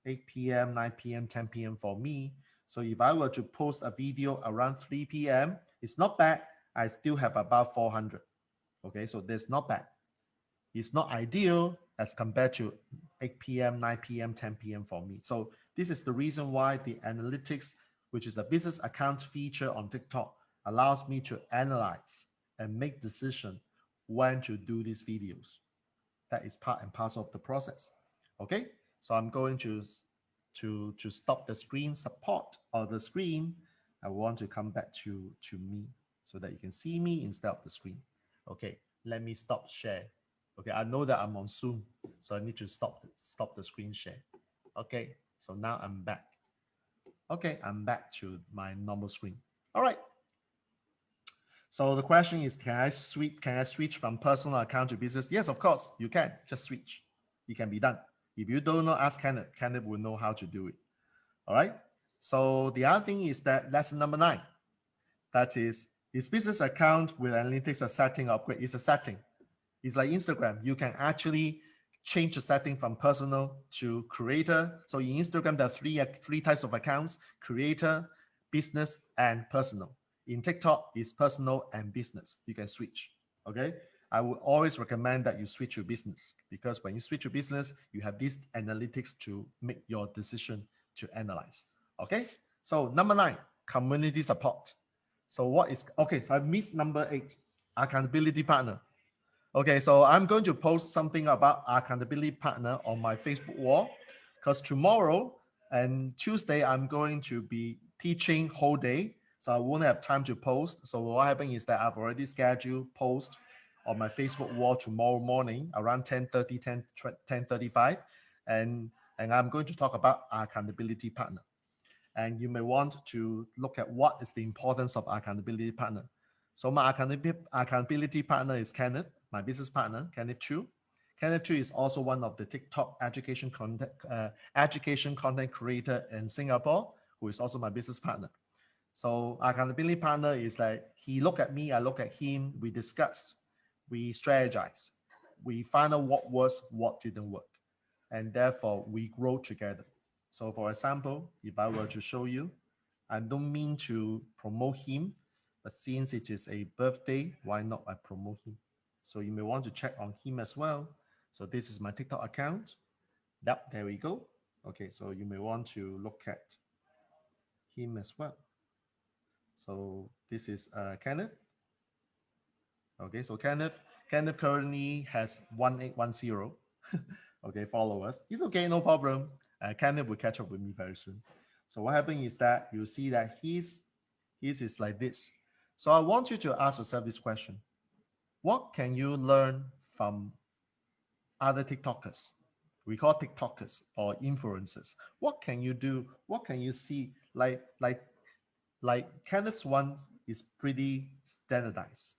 8 p.m., 9 p.m., 10 p.m. for me. So if I were to post a video around 3 p.m., it's not bad. I still have about 400. Okay, so that's not bad. It's not ideal as compared to 8 p.m., 9 p.m., 10 p.m. for me. So this is the reason why the analytics, which is a business account feature on TikTok, allows me to analyze and make decision when to do these videos. That is part and parcel of the process. Okay, so I'm going to stop the screen support or the screen. I want to come back to me so that you can see me instead of the screen. Okay, let me stop share. Okay, I know that I'm on Zoom, so I need to stop the screen share. Okay, so now I'm back. Okay, I'm back to my normal screen. All right. So the question is, can I switch from personal account to business? Yes, of course, you can. Just switch. It can be done. If you don't know, ask Kenneth. Kenneth will know how to do it. All right. So the other thing is that lesson number 9. That is business account with analytics a setting upgrade? It's a setting. It's like Instagram. You can actually change the setting from personal to creator. So in Instagram, there are three types of accounts: creator, business, and personal. In TikTok, it's personal and business. You can switch. Okay. I would always recommend that you switch your business, because when you switch your business, you have these analytics to make your decision to analyze. Okay. So number 9, community support. So what is, okay, so I missed number 8, accountability partner. Okay, so I'm going to post something about accountability partner on my Facebook wall, because tomorrow and Tuesday I'm going to be teaching whole day, so I won't have time to post. So what happened is that I've already scheduled post on my Facebook wall tomorrow morning around 10:30, 10:35, and I'm going to talk about accountability partner. And you may want to look at what is the importance of accountability partner. So my accountability partner is Kenneth, my business partner, Kenneth Chu. Kenneth Chu is also one of the TikTok education content creator in Singapore, who is also my business partner. So accountability partner is like, he look at me, I look at him, we discuss, we strategize, we find out what works, what didn't work, and therefore we grow together. So for example, if I were to show you, I don't mean to promote him, but since it is a birthday, why not I promote him? So you may want to check on him as well. So this is my TikTok account. Yep, there we go. Okay, so you may want to look at him as well. So this is Kenneth. Okay, so Kenneth currently has 1810. Okay, followers. It's okay, no problem. Kenneth will catch up with me very soon. So what happened is that you see that his is like this. So I want you to ask yourself this question: what can you learn from other TikTokers? We call TikTokers or influencers. What can you do? What can you see? Like Kenneth's one is pretty standardized.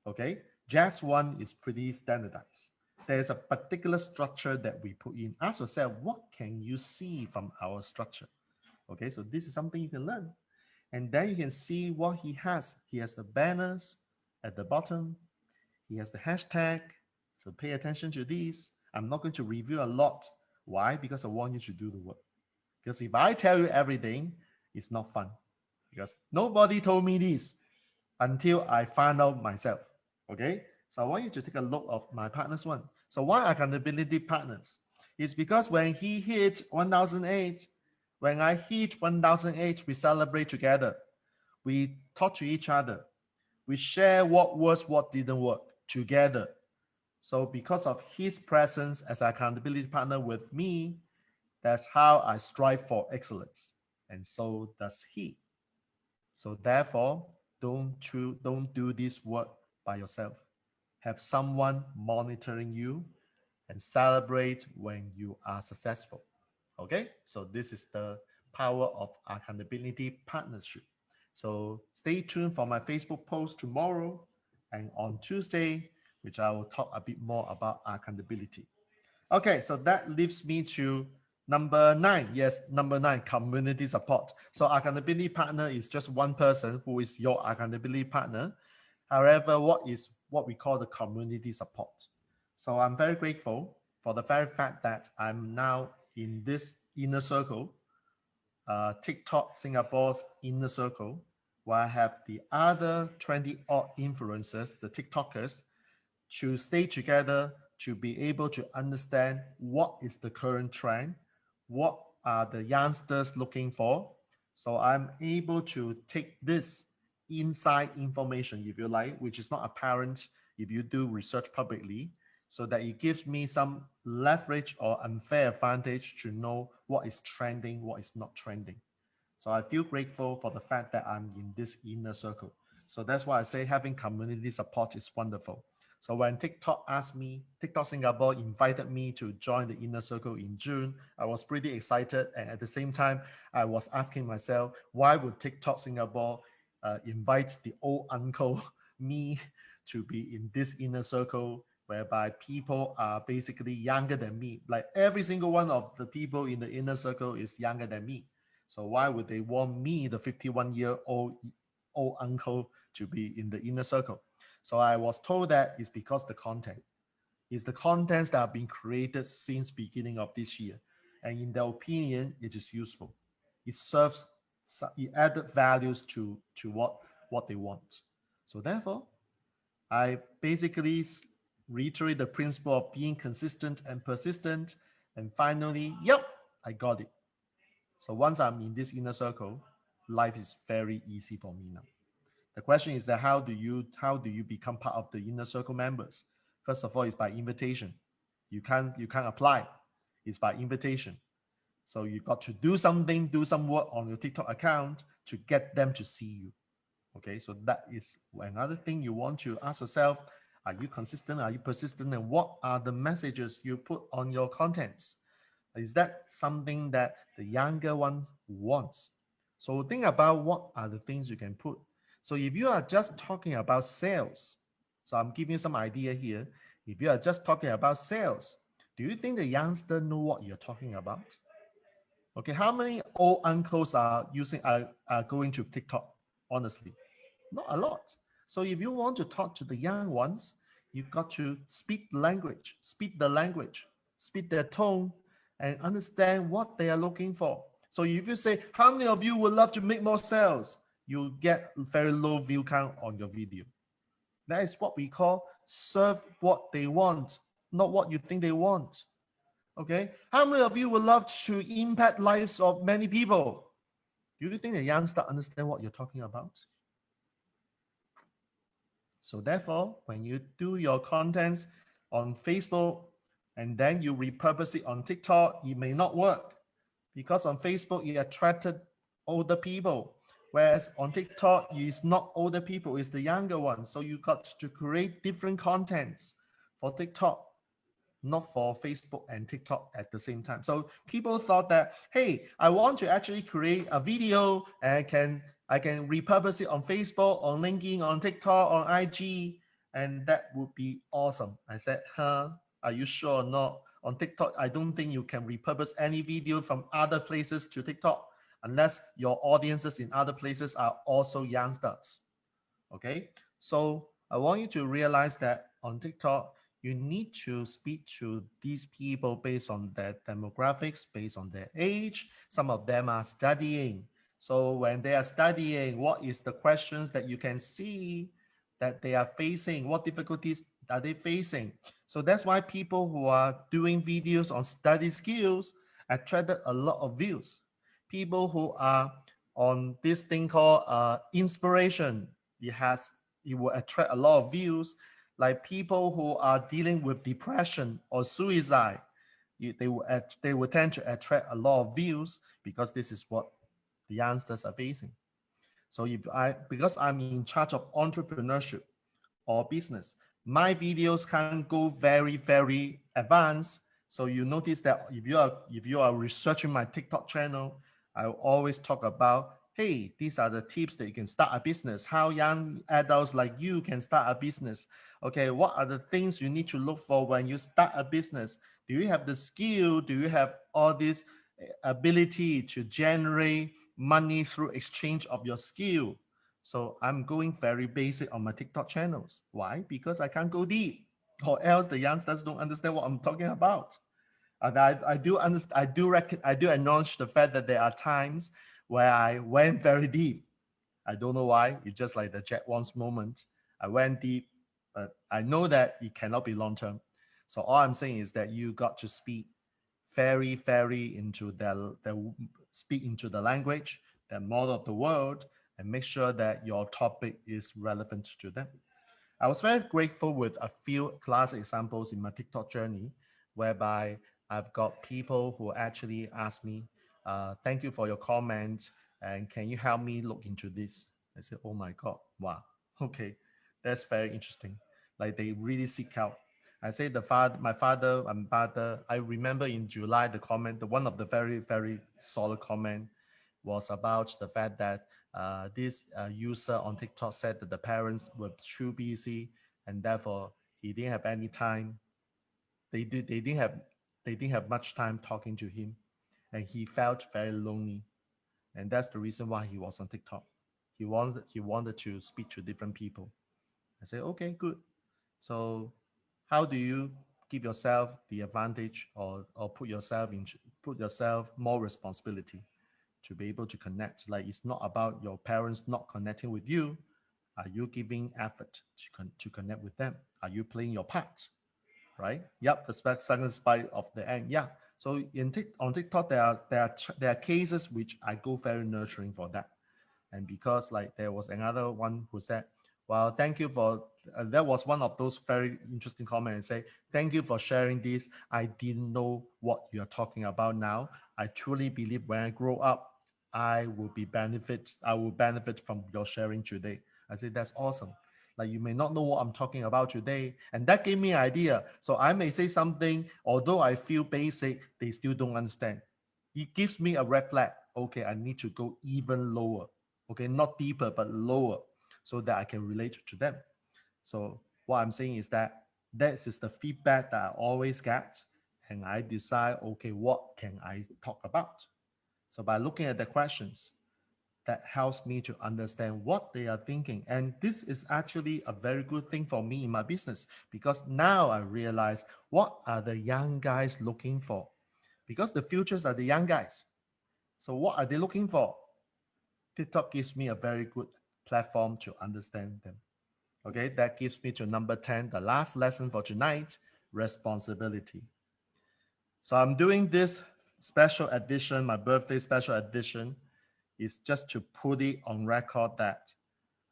Okay, Jazz one is pretty standardized. There's a particular structure that we put in. Ask yourself, what can you see from our structure? Okay, so this is something you can learn. And then you can see what he has. He has the banners at the bottom. He has the hashtag. So pay attention to these. I'm not going to review a lot. Why? Because I want you to do the work. Because if I tell you everything, it's not fun. Because nobody told me this until I find out myself. Okay, so I want you to take a look of my partner's one. So why accountability partners? It's because when he hit 1008, when I hit 1008, we celebrate together. We talk to each other. We share what works, what didn't work together. So because of his presence as accountability partner with me, that's how I strive for excellence. And so does he. So therefore, don't do this work by yourself. Have someone monitoring you and celebrate when you are successful. Okay, so this is the power of accountability partnership. So stay tuned for my Facebook post tomorrow and on Tuesday, which I will talk a bit more about accountability. Okay, so that leaves me to number 9. Yes, number 9, community support. So accountability partner is just one person who is your accountability partner. However, what we call the community support. So I'm very grateful for the very fact that I'm now in this inner circle, TikTok Singapore's inner circle, where I have the other 20 odd influencers, the TikTokers, to stay together to be able to understand what is the current trend, what are the youngsters looking for. So I'm able to take this inside information, if you like, which is not apparent if you do research publicly, so that it gives me some leverage or unfair advantage to know what is trending, what is not trending. So I feel grateful for the fact that I'm in this inner circle. So that's why I say having community support is wonderful. So when TikTok asked me, TikTok Singapore invited me to join the inner circle in June, I was pretty excited. And at the same time, I was asking myself, why would TikTok Singapore invite the old uncle, me, to be in this inner circle whereby people are basically younger than me? Like every single one of the people in the inner circle is younger than me. So why would they want me, the 51-year-old old uncle, to be in the inner circle? So I was told that it's because the content. It's the contents that have been created since beginning of this year. And in their opinion, it is useful. It serves, it added values to what they want. So therefore, I basically reiterate the principle of being consistent and persistent. And finally, yep, I got it. So once I'm in this inner circle, life is very easy for me now. The question is that how do you become part of the inner circle members? First of all, it's by invitation. You can't apply. It's by invitation. So you got to do something, do some work on your TikTok account to get them to see you. Okay, so that is another thing you want to ask yourself. Are you consistent? Are you persistent? And what are the messages you put on your contents? Is that something that the younger ones wants? So think about what are the things you can put. So if you are just talking about sales, so I'm giving you some idea here. If you are just talking about sales, do you think the youngster know what you're talking about? Okay, how many old uncles are going to TikTok? Honestly, not a lot. So if you want to talk to the young ones, you got to speak the language, speak their tone, and understand what they are looking for. So if you say, how many of you would love to make more sales? You'll get very low view count on your video. That is what we call serve what they want, not what you think they want. Okay? How many of you would love to impact lives of many people? Do you think the youngster understand what you're talking about? So therefore, when you do your contents on Facebook and then you repurpose it on TikTok, it may not work because on Facebook, it attracted older people. Whereas on TikTok, it's not older people, it's the younger ones. So you got to create different contents for TikTok, not for Facebook and TikTok at the same time. So people thought that, hey, I want to actually create a video and I can repurpose it on Facebook, on LinkedIn, on TikTok, on IG, and that would be awesome. I said, are you sure or not? On TikTok, I don't think you can repurpose any video from other places to TikTok unless your audiences in other places are also youngsters. Okay, so I want you to realize that on TikTok, you need to speak to these people based on their demographics, based on their age. Some of them are studying. So when they are studying, what is the questions that you can see that they are facing? What difficulties are they facing? So that's why people who are doing videos on study skills attracted a lot of views. People who are on this thing called inspiration, it will attract a lot of views. Like people who are dealing with depression or suicide, they will tend to attract a lot of views because this is what the youngsters are facing. So because I'm in charge of entrepreneurship or business, my videos can go very, very advanced. So you notice that if you are researching my TikTok channel, I always talk about, hey, these are the tips that you can start a business, how young adults like you can start a business. Okay, what are the things you need to look for when you start a business? Do you have the skill? Do you have all this ability to generate money through exchange of your skill? So I'm going very basic on my TikTok channels. Why? Because I can't go deep, or else the youngsters don't understand what I'm talking about. And I do understand, I do acknowledge the fact that there are times where I went very deep. I don't know why. It's just like the Jack Wong's moment. I went deep, but I know that it cannot be long term. So all I'm saying is that you got to speak very into the speak into the language, the model of the world, and make sure that your topic is relevant to them. I was very grateful with a few class examples in my TikTok journey, whereby I've got people who actually ask me, thank you for your comment, and can you help me look into this? I said, oh my God, wow, okay, that's very interesting. Like they really seek out. I say my father and mother, I remember in July, the comment, the one of the very solid comment was about the fact that this user on TikTok said that the parents were too busy and therefore he didn't have any time. They didn't have much time talking to him, and he felt very lonely. And that's the reason why he was on TikTok. He wanted to speak to different people. I said, okay, good. So how do you give yourself the advantage or put yourself more responsibility to be able to connect? Like it's not about your parents not connecting with you. Are you giving effort to connect with them? Are you playing your part? Right? Yep, the second spike of the end. Yeah. So on TikTok, there are cases which I go very nurturing for that. And because like there was another one who said, well, thank you for that was one of those very interesting comments and say, thank you for sharing this. I didn't know what you're talking about now. I truly believe when I grow up, I will benefit from your sharing today. I said, that's awesome. Like you may not know what I'm talking about today. And that gave me an idea. So I may say something, although I feel basic, they still don't understand. It gives me a red flag. Okay, I need to go even lower. Okay, not deeper, but lower so that I can relate to them. So what I'm saying is that this is the feedback that I always get. And I decide, okay, what can I talk about? So by looking at the questions, that helps me to understand what they are thinking. And this is actually a very good thing for me in my business because now I realize what are the young guys looking for? Because the futures are the young guys. So what are they looking for? TikTok gives me a very good platform to understand them. Okay, that gives me to number 10, the last lesson for tonight, responsibility. So I'm doing this special edition, my birthday special edition, is just to put it on record that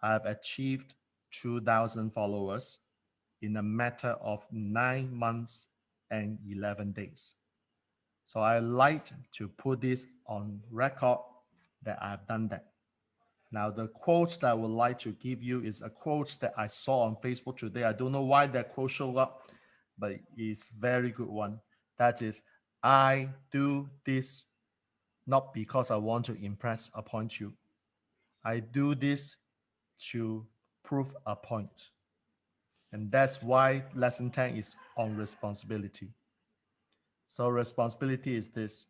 I've achieved 2,000 followers in a matter of 9 months and 11 days. So I like to put this on record that I've done that. Now, the quote that I would like to give you is a quote that I saw on Facebook today. I don't know why that quote showed up, but it's a very good one. That is, I do this not because I want to impress upon you. I do this to prove a point. And that's why lesson 10 is on responsibility. So responsibility is this.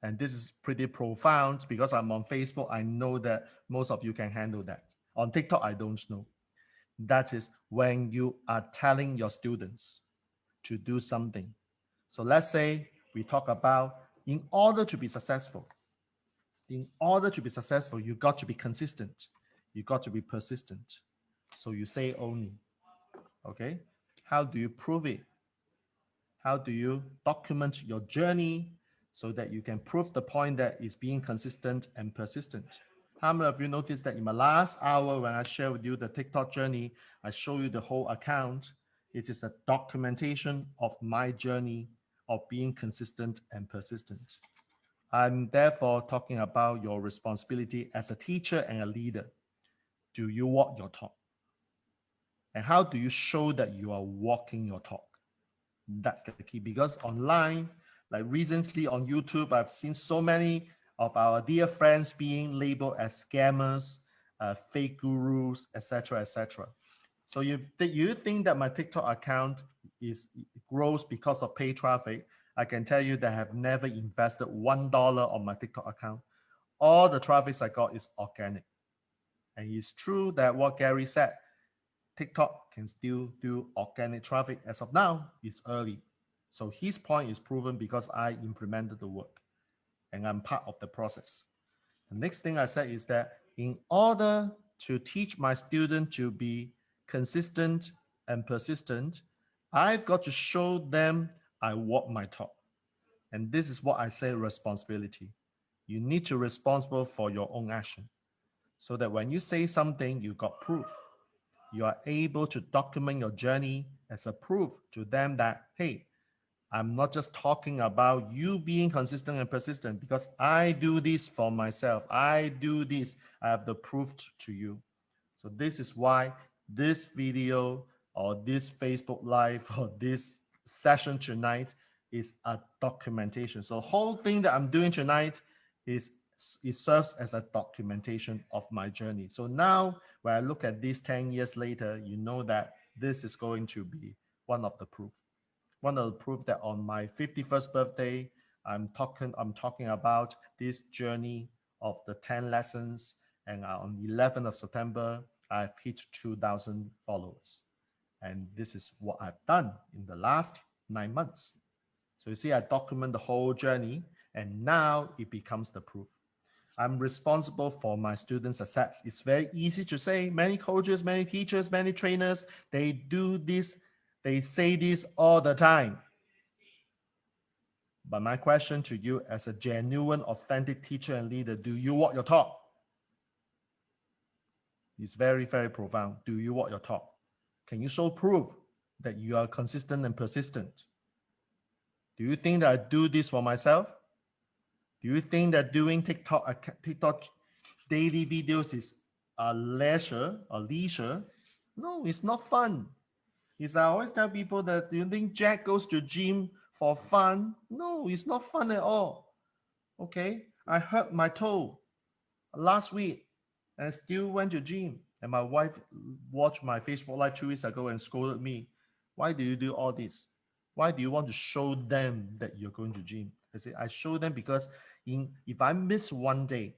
And this is pretty profound because I'm on Facebook. I know that most of you can handle that. On TikTok, I don't know. That is when you are telling your students to do something. So let's say we talk about in order to be successful, you got to be consistent. You got to be persistent. So you say only, okay? How do you prove it? How do you document your journey so that you can prove the point that is being consistent and persistent? How many of you noticed that in my last hour when I share with you the TikTok journey, I show you the whole account. It is a documentation of my journey of being consistent and persistent. I'm therefore talking about your responsibility as a teacher and a leader. Do you walk your talk? And how do you show that you are walking your talk? That's the key because online, like recently on YouTube, I've seen so many of our dear friends being labeled as scammers, fake gurus, etc., etc. So you think that my TikTok account grows because of paid traffic? I can tell you that I have never invested $1 on my TikTok account. All the traffic I got is organic. And it's true that what Gary said, TikTok can still do organic traffic as of now. It's early. So his point is proven because I implemented the work and I'm part of the process. The next thing I said is that in order to teach my student to be consistent and persistent, I've got to show them I walk my talk. And this is what I say responsibility. You need to be responsible for your own action so that when you say something, you got proof. You are able to document your journey as a proof to them that, hey, I'm not just talking about you being consistent and persistent because I do this for myself. I do this. I have the proof to you. So this is why this video or this Facebook Live or this session tonight is a documentation. So the whole thing that I'm doing tonight is it serves as a documentation of my journey. So now when I look at this 10 years later, you know that this is going to be one of the proof. One of the proof that on my 51st birthday, I'm talking about this journey of the 10 lessons, and on the 11th of September, I've hit 2,000 followers. And this is what I've done in the last 9 months. So you see, I document the whole journey, and now it becomes the proof. I'm responsible for my students' success. It's very easy to say. Many coaches, many teachers, many trainers, they do this, they say this all the time. But my question to you as a genuine, authentic teacher and leader, do you walk your talk? It's very, very profound. Do you walk your talk? Can you show proof that you are consistent and persistent? Do you think that I do this for myself? Do you think that doing TikTok daily videos is a leisure? No, it's not fun. I always tell people that, do you think Jack goes to gym for fun? No, it's not fun at all. Okay, I hurt my toe last week and still went to gym. And my wife watched my Facebook Live 2 weeks ago and scolded me. Why do you do all this? Why do you want to show them that you're going to gym? I say, I show them because if I miss one day,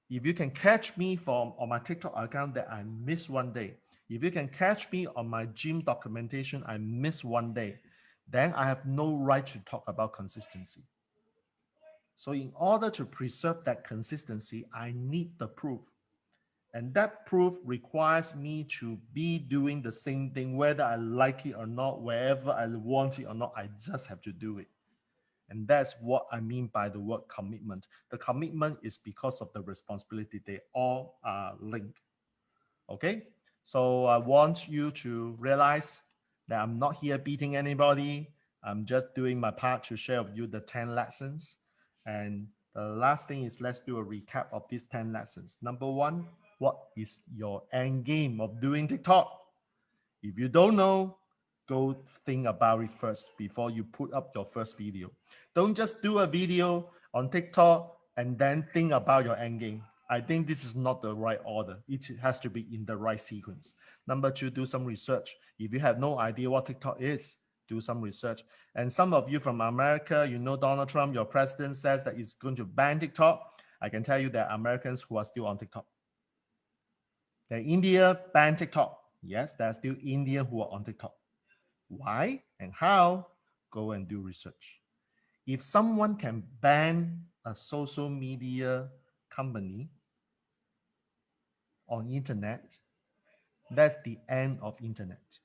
if you can catch me on my TikTok account that I miss one day, if you can catch me on my gym documentation, I miss one day, then I have no right to talk about consistency. So in order to preserve that consistency, I need the proof. And that proof requires me to be doing the same thing, whether I like it or not, wherever I want it or not, I just have to do it. And that's what I mean by the word commitment. The commitment is because of the responsibility. They all are linked. Okay? So I want you to realize that I'm not here beating anybody. I'm just doing my part to share with you the 10 lessons. And the last thing is, let's do a recap of these 10 lessons. Number one, what is your end game of doing TikTok? If you don't know, go think about it first before you put up your first video. Don't just do a video on TikTok and then think about your end game. I think this is not the right order. It has to be in the right sequence. Number two, do some research. If you have no idea what TikTok is, do some research. And some of you from America, you know Donald Trump, your president says that he's going to ban TikTok. I can tell you there are Americans who are still on TikTok. That India banned TikTok. Yes, there are still Indians who are on TikTok. Why and how? Go and do research. If someone can ban a social media company on internet, that's the end of internet.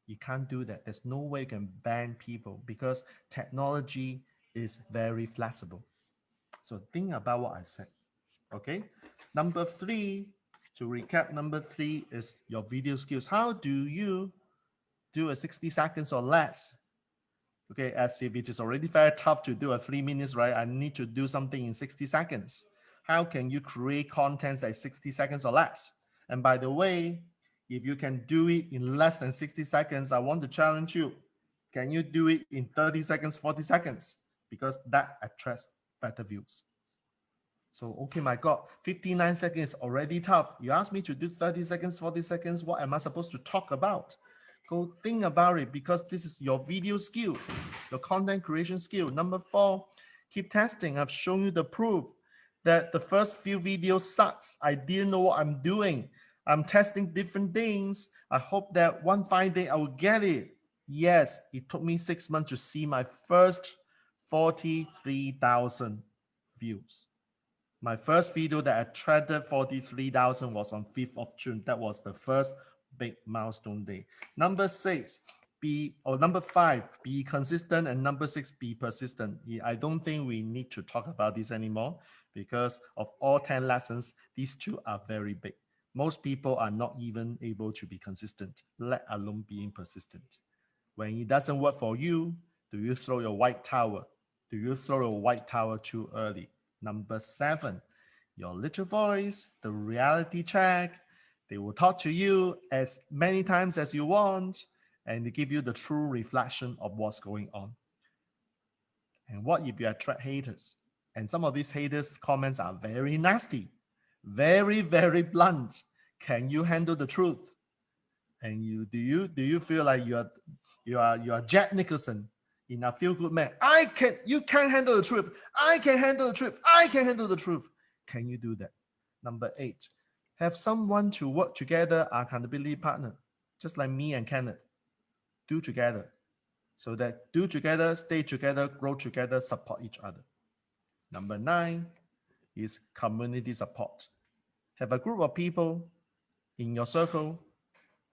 You can't do that. There's no way you can ban people because technology is very flexible. So think about what I said. Okay. Number three, to recap, number three is your video skills. How do you do a 60 seconds or less? Okay, as if it is already very tough to do a 3 minutes, right? I need to do something in 60 seconds. How can you create content that is 60 seconds or less? And by the way, if you can do it in less than 60 seconds, I want to challenge you. Can you do it in 30 seconds, 40 seconds? Because that attracts better views. So, okay, my God, 59 seconds is already tough. You ask me to do 30 seconds, 40 seconds, what am I supposed to talk about? Go think about it because this is your video skill, your content creation skill. Number four, keep testing. I've shown you the proof that the first few videos sucks. I didn't know what I'm doing. I'm testing different things. I hope that one fine day I will get it. Yes, it took me 6 months to see my first 43,000 views. My first video that attracted 43,000 was on 5th of June. That was the first big milestone day. Number 6, number 5, be consistent, and number 6, be persistent. I don't think we need to talk about this anymore because of all 10 lessons, these two are very big. Most people are not even able to be consistent, let alone being persistent. When it doesn't work for you, do you throw your white towel? Do you throw your white towel too early? Number 7, your little voice, the reality check. They will talk to you as many times as you want, and they give you the true reflection of what's going on. And what if you attract haters? And some of these haters' comments are very nasty, very, very blunt. Can you handle the truth? And do you feel like you are Jack Nicholson in A Feel Good Man? You can't handle the truth. I can handle the truth. I can handle the truth. Can you do that? Number 8, have someone to work together, accountability partner, just like me and Kenneth. Do together. So that do together, stay together, grow together, support each other. Number 9 is community support. Have a group of people in your circle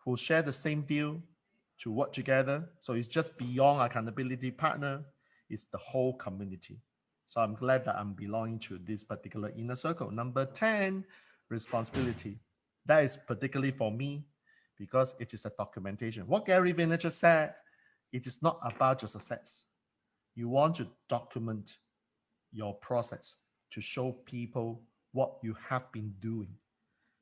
who share the same view to work together. So it's just beyond accountability partner, it's the whole community. So I'm glad that I'm belonging to this particular inner circle. Number 10, responsibility. That is particularly for me because it is a documentation. What Gary Vaynerchuk said, it is not about your success. You want to document your process to show people what you have been doing.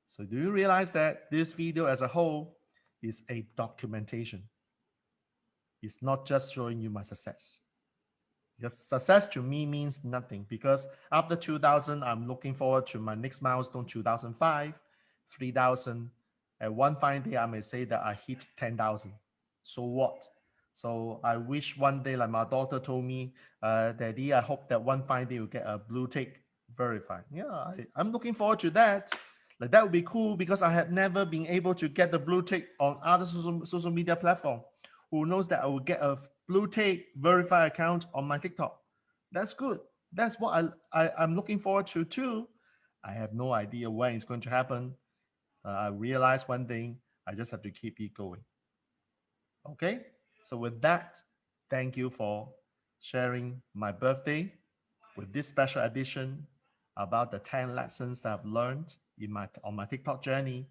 So do you realize that this video as a whole is a documentation? It's not just showing you my success. Because success to me means nothing, because after 2000, I'm looking forward to my next milestone, 2005, 3000. And one fine day, I may say that I hit 10,000. So what? So I wish one day, like my daughter told me, Daddy, I hope that one fine day you'll get a blue tick verified. Yeah, I'm looking forward to that. Like that would be cool because I had never been able to get the blue tick on other social media platform. Who knows that I will get a blue tick verified account on my TikTok? That's good. That's what I'm looking forward to too. I have no idea when it's going to happen. I realized one thing, I just have to keep it going. Okay, so with that, thank you for sharing my birthday with this special edition about the 10 lessons that I've learned on my TikTok journey.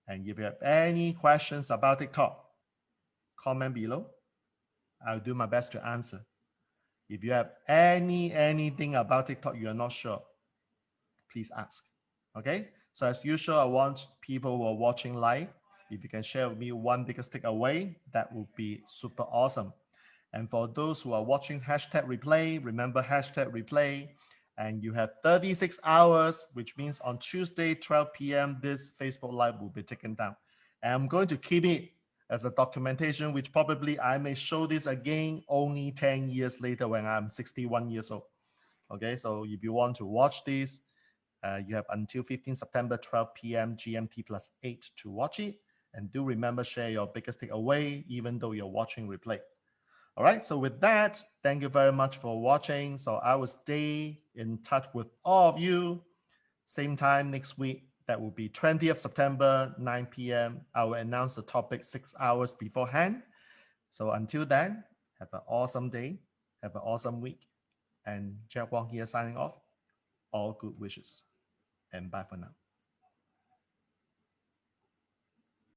And if you have any questions about TikTok, comment below. I'll do my best to answer. If you have anything about TikTok you are not sure, please ask. Okay, so as usual, I want people who are watching live, if you can share with me one biggest takeaway, that would be super awesome. And for those who are watching hashtag replay, remember hashtag replay, and you have 36 hours, which means on Tuesday, 12 p.m., this Facebook Live will be taken down. And I'm going to keep it as a documentation, which probably I may show this again only 10 years later when I'm 61 years old. Okay, so if you want to watch this, you have until 15 September, 12 p.m. GMT plus 8 to watch it. And do remember, share your biggest takeaway, even though you're watching replay. All right, so with that, thank you very much for watching. So I will stay in touch with all of you. Same time next week, that will be 20th September, 9 p.m. I will announce the topic 6 hours beforehand. So until then, have an awesome day, have an awesome week. And Jack Wong here signing off. All good wishes. And bye for now.